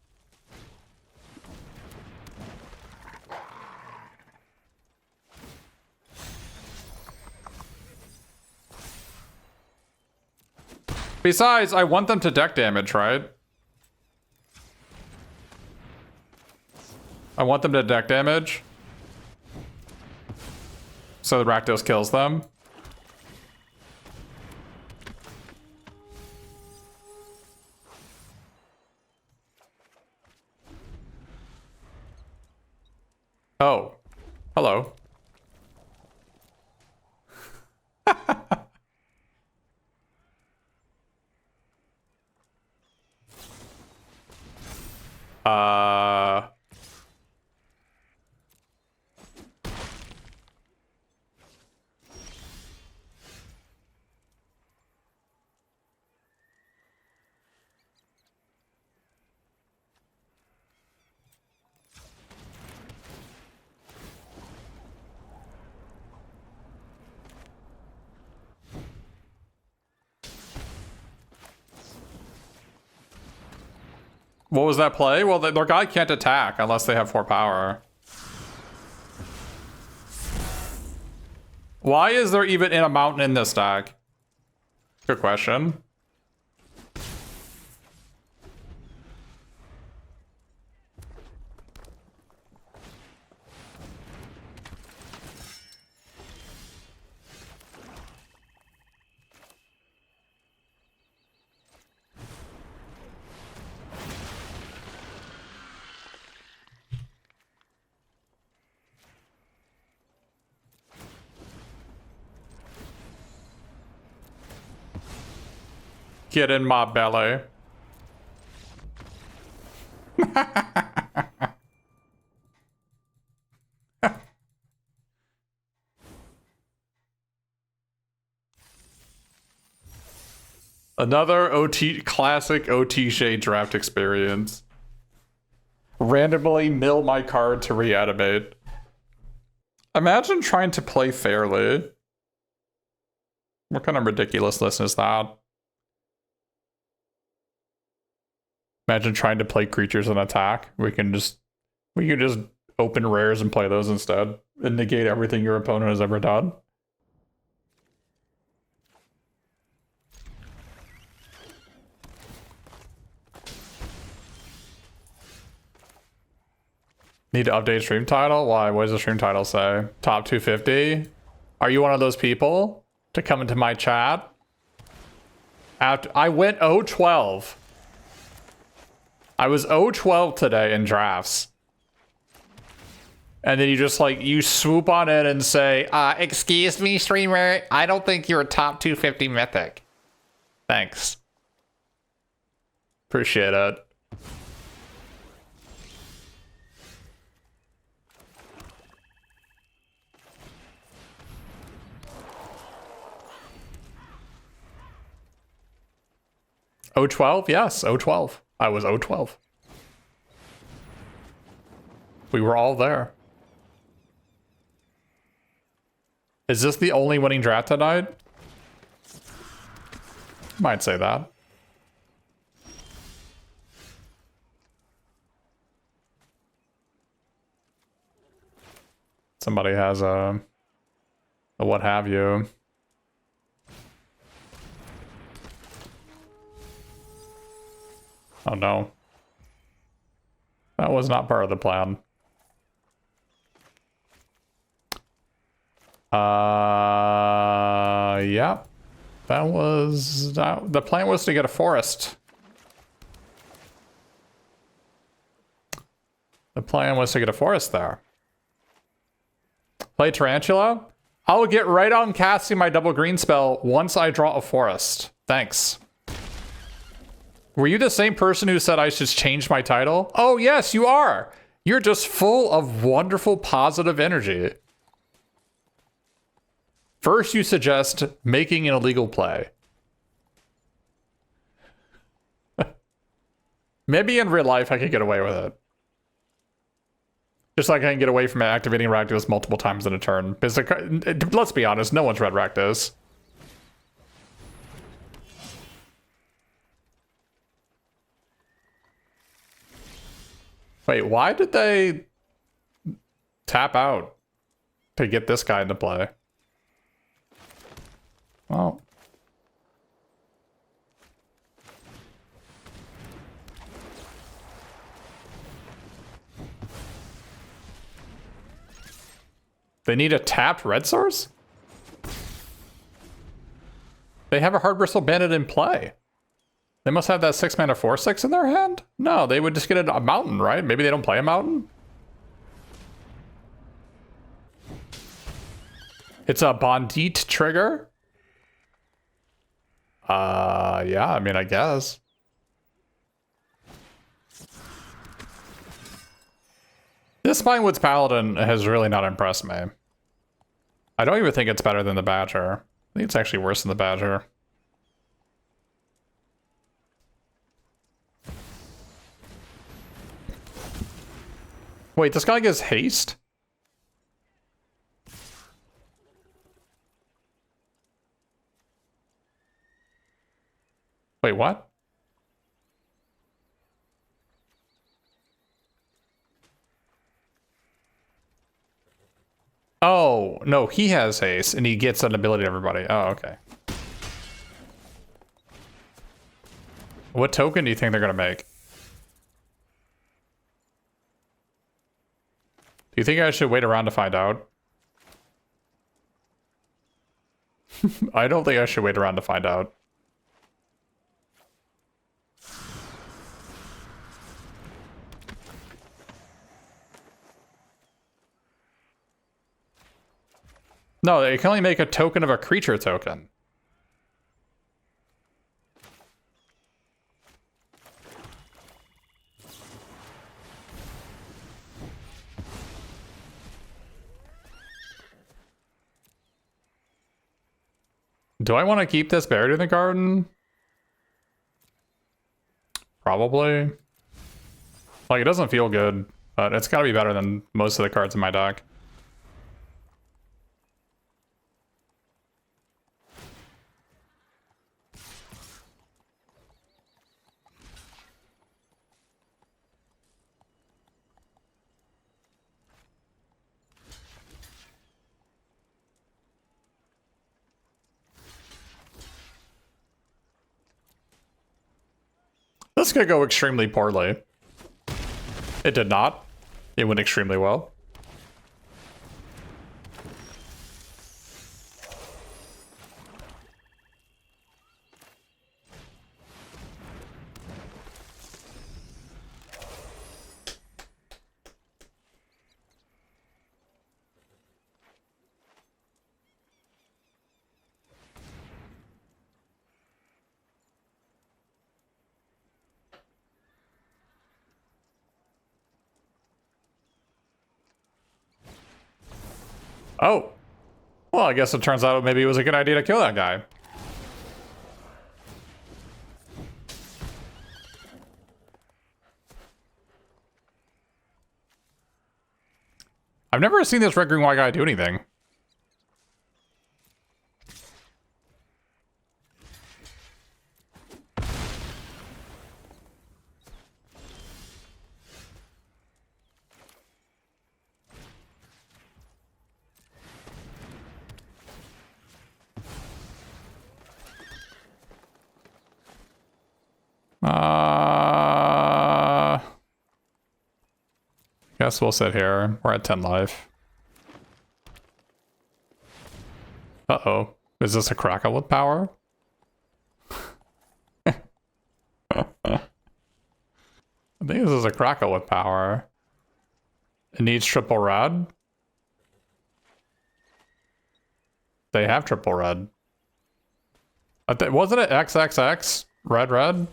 Besides, I want them to deck damage, right? I want them to deck damage. So the Rakdos kills them. Oh. Hello. What was that play? Well, their guy can't attack unless they have 4 power. Why is there even in a mountain in this deck? Good question. Get in my belly. Another classic OTJ draft experience. Randomly mill my card to reanimate. Imagine trying to play fairly. What kind of ridiculousness is that? Imagine trying to play creatures and attack. We can just open rares and play those instead and negate everything your opponent has ever done. Need to update stream title? Why? What does the stream title say? Top 250? Are you one of those people to come into my chat? I went 0-12. I was 0-12 today in drafts. And then you just you swoop on in and say, excuse me, streamer, I don't think you're a top 250 mythic. Thanks. Appreciate it. O12? Yes, O12. I was 0-12. We were all there. Is this the only winning draft tonight? Might say that. Somebody has a what have you. Oh no. That was not part of the plan. Yeah. That was... the plan was to get a forest. The plan was to get a forest there. Play Tarantula? I'll get right on casting my double green spell once I draw a forest. Thanks. Were you the same person who said I should change my title? Oh, yes, you are. You're just full of wonderful, positive energy. First, you suggest making an illegal play. Maybe in real life I could get away with it. Just like I can get away from activating Rakdos multiple times in a turn. Because let's be honest, no one's read Rakdos. Wait, why did they tap out to get this guy into play? Well... They need a tapped red source? They have a Hard Bristle Bandit in play. They must have that 6-mana 4/6 in their hand? No, they would just get a mountain, right? Maybe they don't play a mountain? It's a Bondit trigger? Yeah, I mean, I guess. This Spinewoods Paladin has really not impressed me. I don't even think it's better than the Badger. I think it's actually worse than the Badger. Wait, this guy gets haste? Wait, what? Oh, no, he has haste, and he gets an ability to everybody. Oh, okay. What token do you think they're gonna make? Do you think I should wait around to find out? I don't think I should wait around to find out. No, they can only make a token of a creature token. Do I want to keep this buried in the garden? Probably. Like, it doesn't feel good, but it's gotta be better than most of the cards in my deck. This could go extremely poorly. It did not. It went extremely well. Oh. Well, I guess it turns out maybe it was a good idea to kill that guy. I've never seen this red green white guy do anything. Guess we'll sit here. We're at 10 life. Uh-oh. Is this a crackle with power? I think this is a crackle with power. It needs triple red. They have triple red. Wasn't it XXX? Red, red?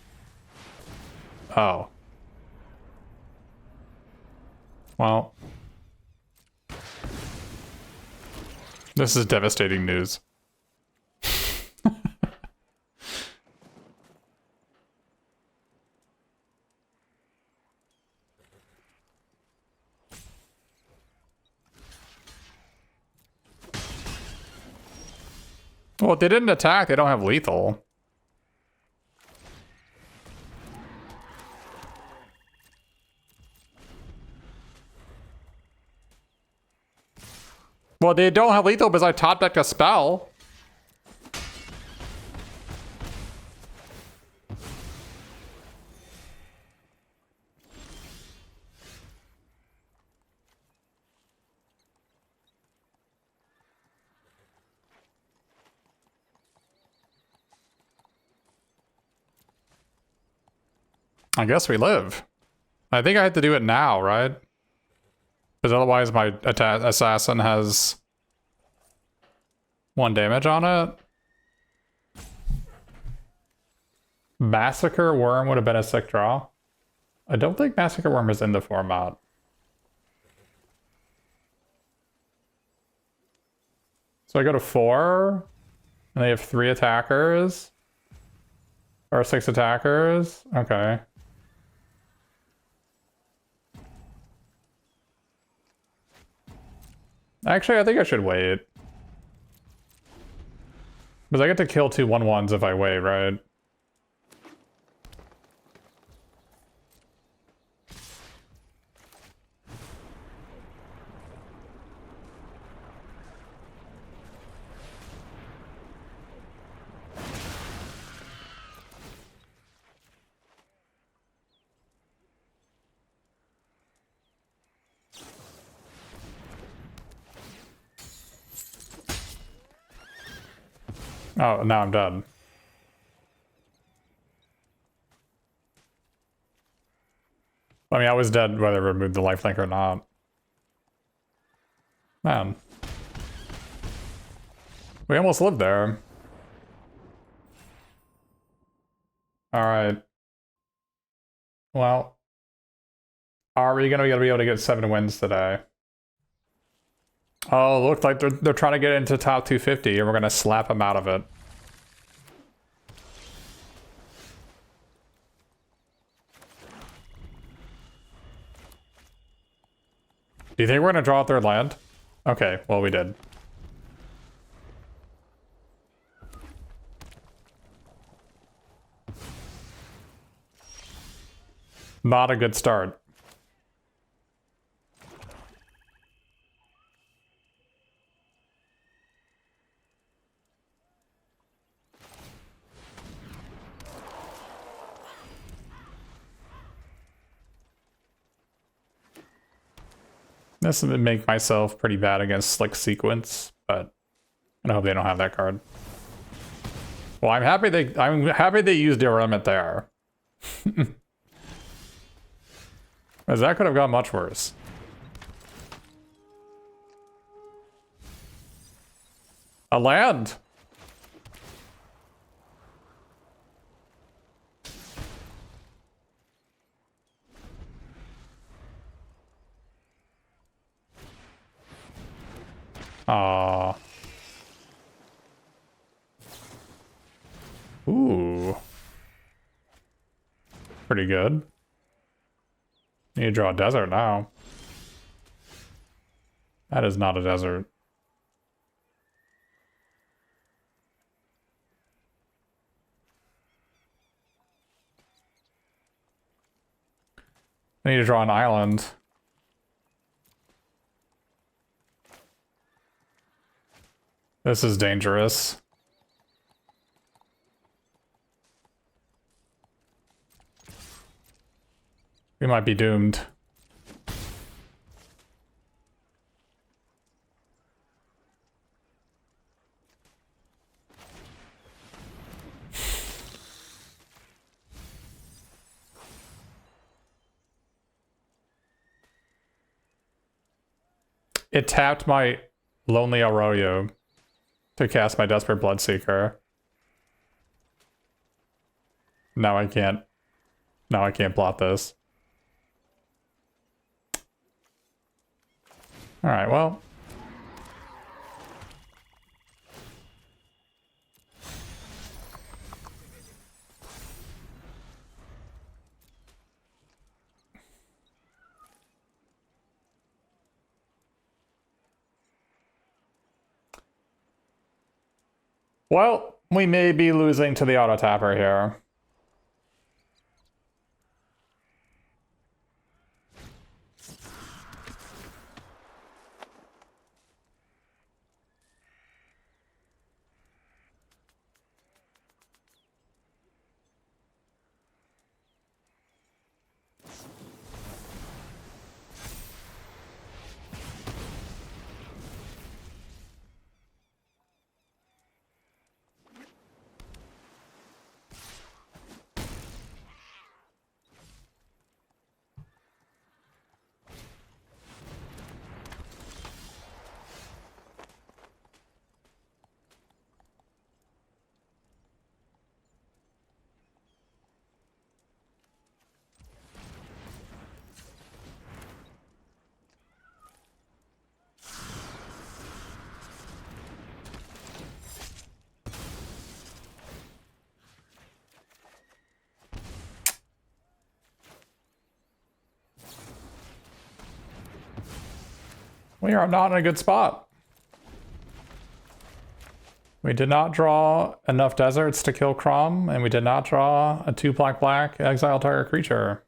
Oh. Well. This is devastating news. Well, if they didn't attack, they don't have lethal. Well, they don't have lethal because I top decked a spell. I guess we live. I think I had to do it now, right? Because otherwise my assassin has 1 damage on it. Massacre Worm would have been a sick draw. I don't think Massacre Worm is in the format. So I go to 4, and they have 3 attackers. Or 6 attackers. Okay. Actually, I think I should wait. Because I get to kill 2 1/1s if I wait, right? Oh, now I'm dead. I mean, I was dead whether I removed the lifelink or not. Man. We almost lived there. Alright. Well. Are we gonna be able to get 7 wins today? Oh, look like they're trying to get into top 250 and we're gonna slap them out of it. Do you think we're gonna draw out their land? Okay, well we did. Not a good start. This would make myself pretty bad against Slick Sequence, but I hope they don't have that card. Well, I'm happy they used Derailment there. Because that could have gone much worse. A land! Aww. Ooh. Pretty good. Need to draw a desert now. That is not a desert. I need to draw an island. This is dangerous. We might be doomed. It tapped my Lonely Arroyo to cast my Desperate Bloodseeker. Now I can't plot this. Alright, well. Well, we may be losing to the auto tapper here. We are not in a good spot. We did not draw enough deserts to kill Crom, and we did not draw a 2 black exile target creature.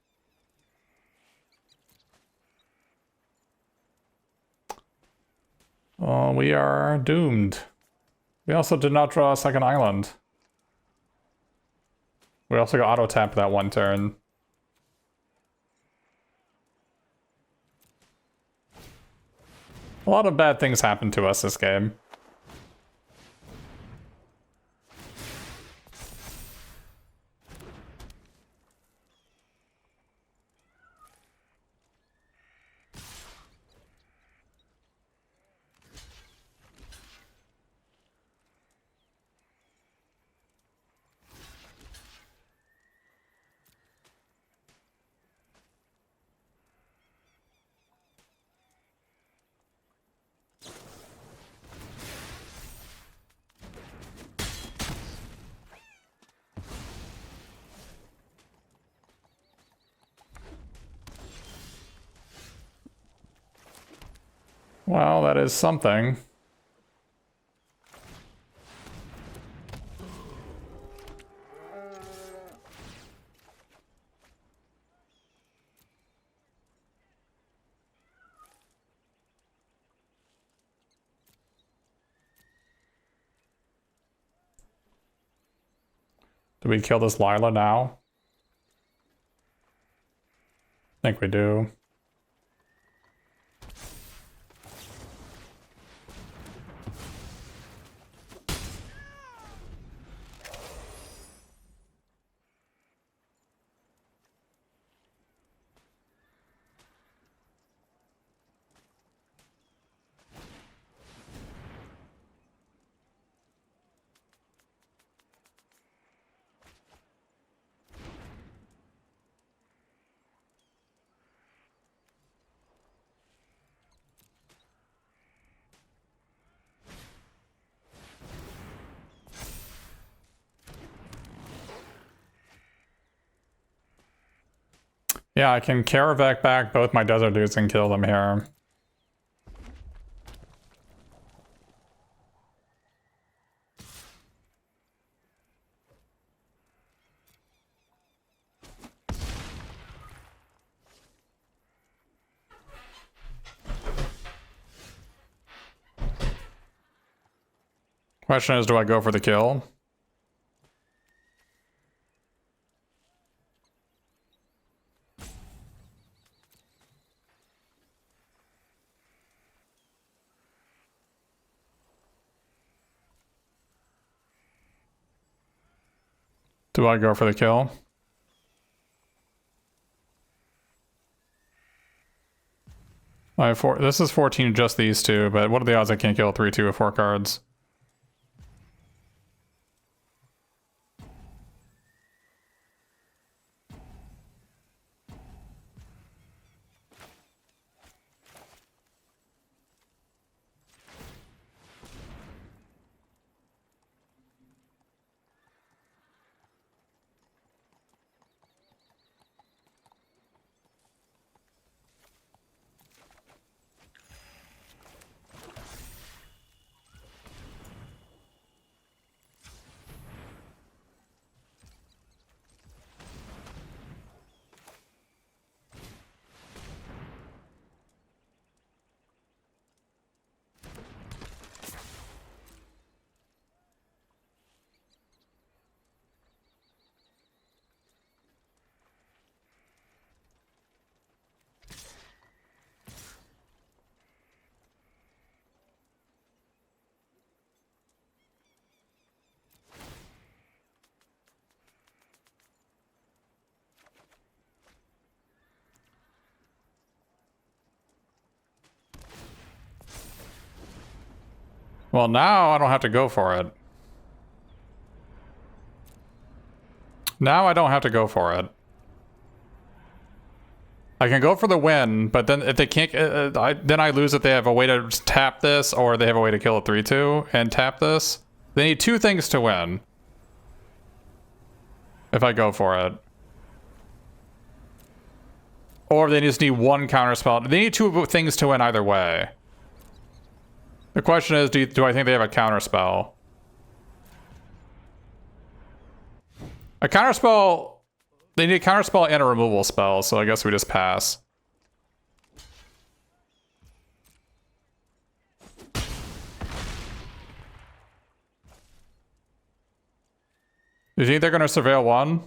Well, we are doomed. We also did not draw a second island. We also got auto tap that one turn. A lot of bad things happened to us this game. Well, that is something. Do we kill this Lila now? I think we do. Yeah, I can Karavec back both my desert dudes and kill them here. Question is, do I go for the kill? Do I go for the kill? I have four. This is 14, just these two, but what are the odds I can't kill 3-2 with 4 cards? Well, now I don't have to go for it. Now I don't have to go for it. I can go for the win, but then if they can't, then I lose if they have a way to tap this or they have a way to kill a 3-2 and tap this. They need 2 things to win. If I go for it. Or they just need 1 counterspell. They need 2 things to win either way. The question is, do I think they have a counterspell? A counterspell... They need a counterspell and a removal spell, so I guess we just pass. Do you think they're going to surveil 1?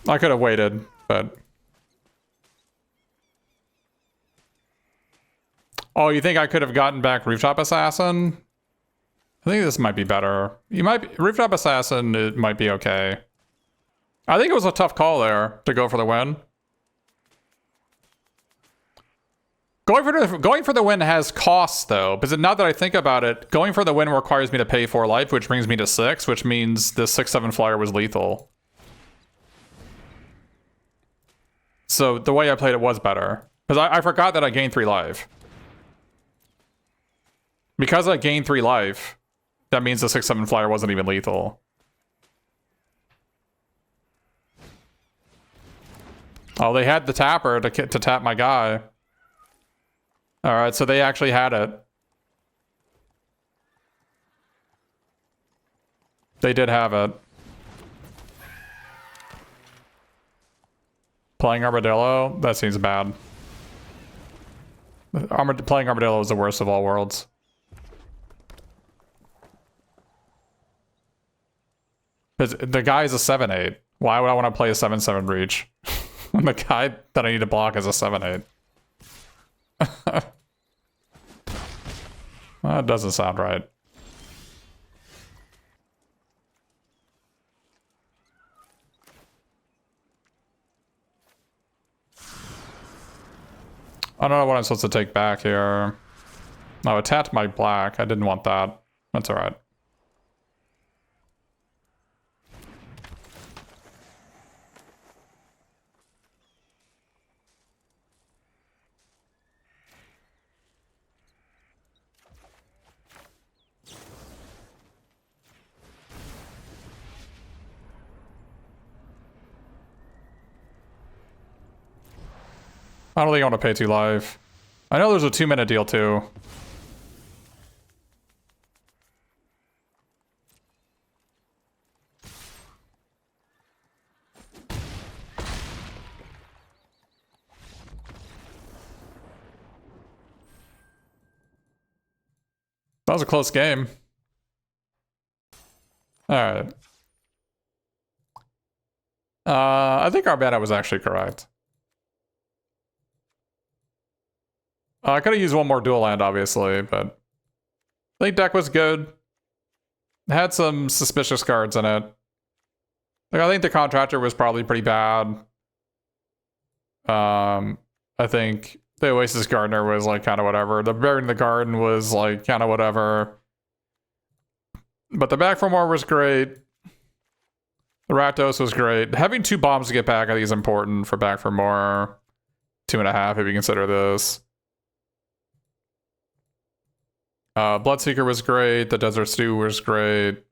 I could have waited, but... Oh, you think I could have gotten back Rooftop Assassin? I think this might be better. You might be, Rooftop Assassin, it might be okay. I think it was a tough call there to go for the win. Going for the win has costs though, because now that I think about it, going for the win requires me to pay 4 life, which brings me to 6, which means the 6/7 flyer was lethal. So the way I played it was better. Because I forgot that I gained 3 life. Because I gained 3 life, that means the 6/7 flyer wasn't even lethal. Oh, they had the tapper to tap my guy. All right, so they actually had it. They did have it. Playing Armadillo? That seems bad. Playing Armadillo is the worst of all worlds. Because the guy is a 7/8. Why would I want to play a 7/7 breach? When the guy that I need to block is a 7/8. That doesn't sound right. I don't know what I'm supposed to take back here. No, it tapped my black. I didn't want that. That's alright. I don't think I want to pay 2 life. I know there's a 2-minute deal too. That was a close game. Alright. I think our meta was actually correct. I could have used one more dual land, obviously, but I think deck was good. It had some suspicious cards in it. Like, I think the Contractor was probably pretty bad. I think the Oasis Gardener was like kind of whatever. The Bear in the Garden was like kind of whatever. But the Back for More was great. The Rakdos was great. Having 2 bombs to get back, I think, is important for Back for More. 2.5 if you consider this. Bloodseeker was great. The Desert Stew was great.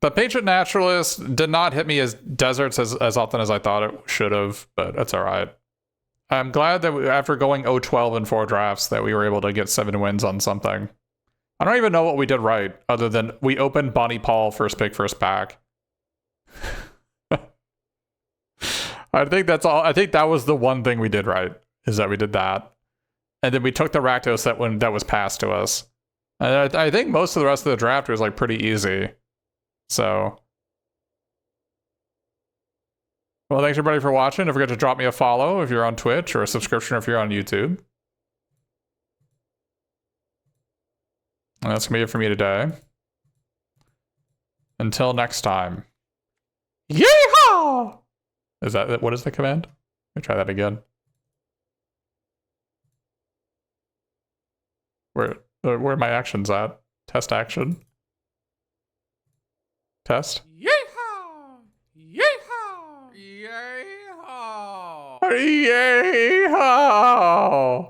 The Patient Naturalist did not hit me as deserts as often as I thought it should have, but that's alright. I'm glad that after going 0-12 in 4 drafts that we were able to get 7 wins on something. I don't even know what we did right, other than we opened Bonny Paul first pick, first pack. I think that's all. I think that was the one thing we did right, is that we did that. And then we took the Rakdos that was passed to us. And I think most of the rest of the draft was like pretty easy. So. Well, thanks everybody for watching. Don't forget to drop me a follow if you're on Twitch, or a subscription if you're on YouTube. And that's gonna be it for me today. Until next time. Yeehaw! What is the command? Let me try that again. Where are my actions at? Test action. Test. Yeehaw! Yeehaw! Yeehaw! Yeehaw!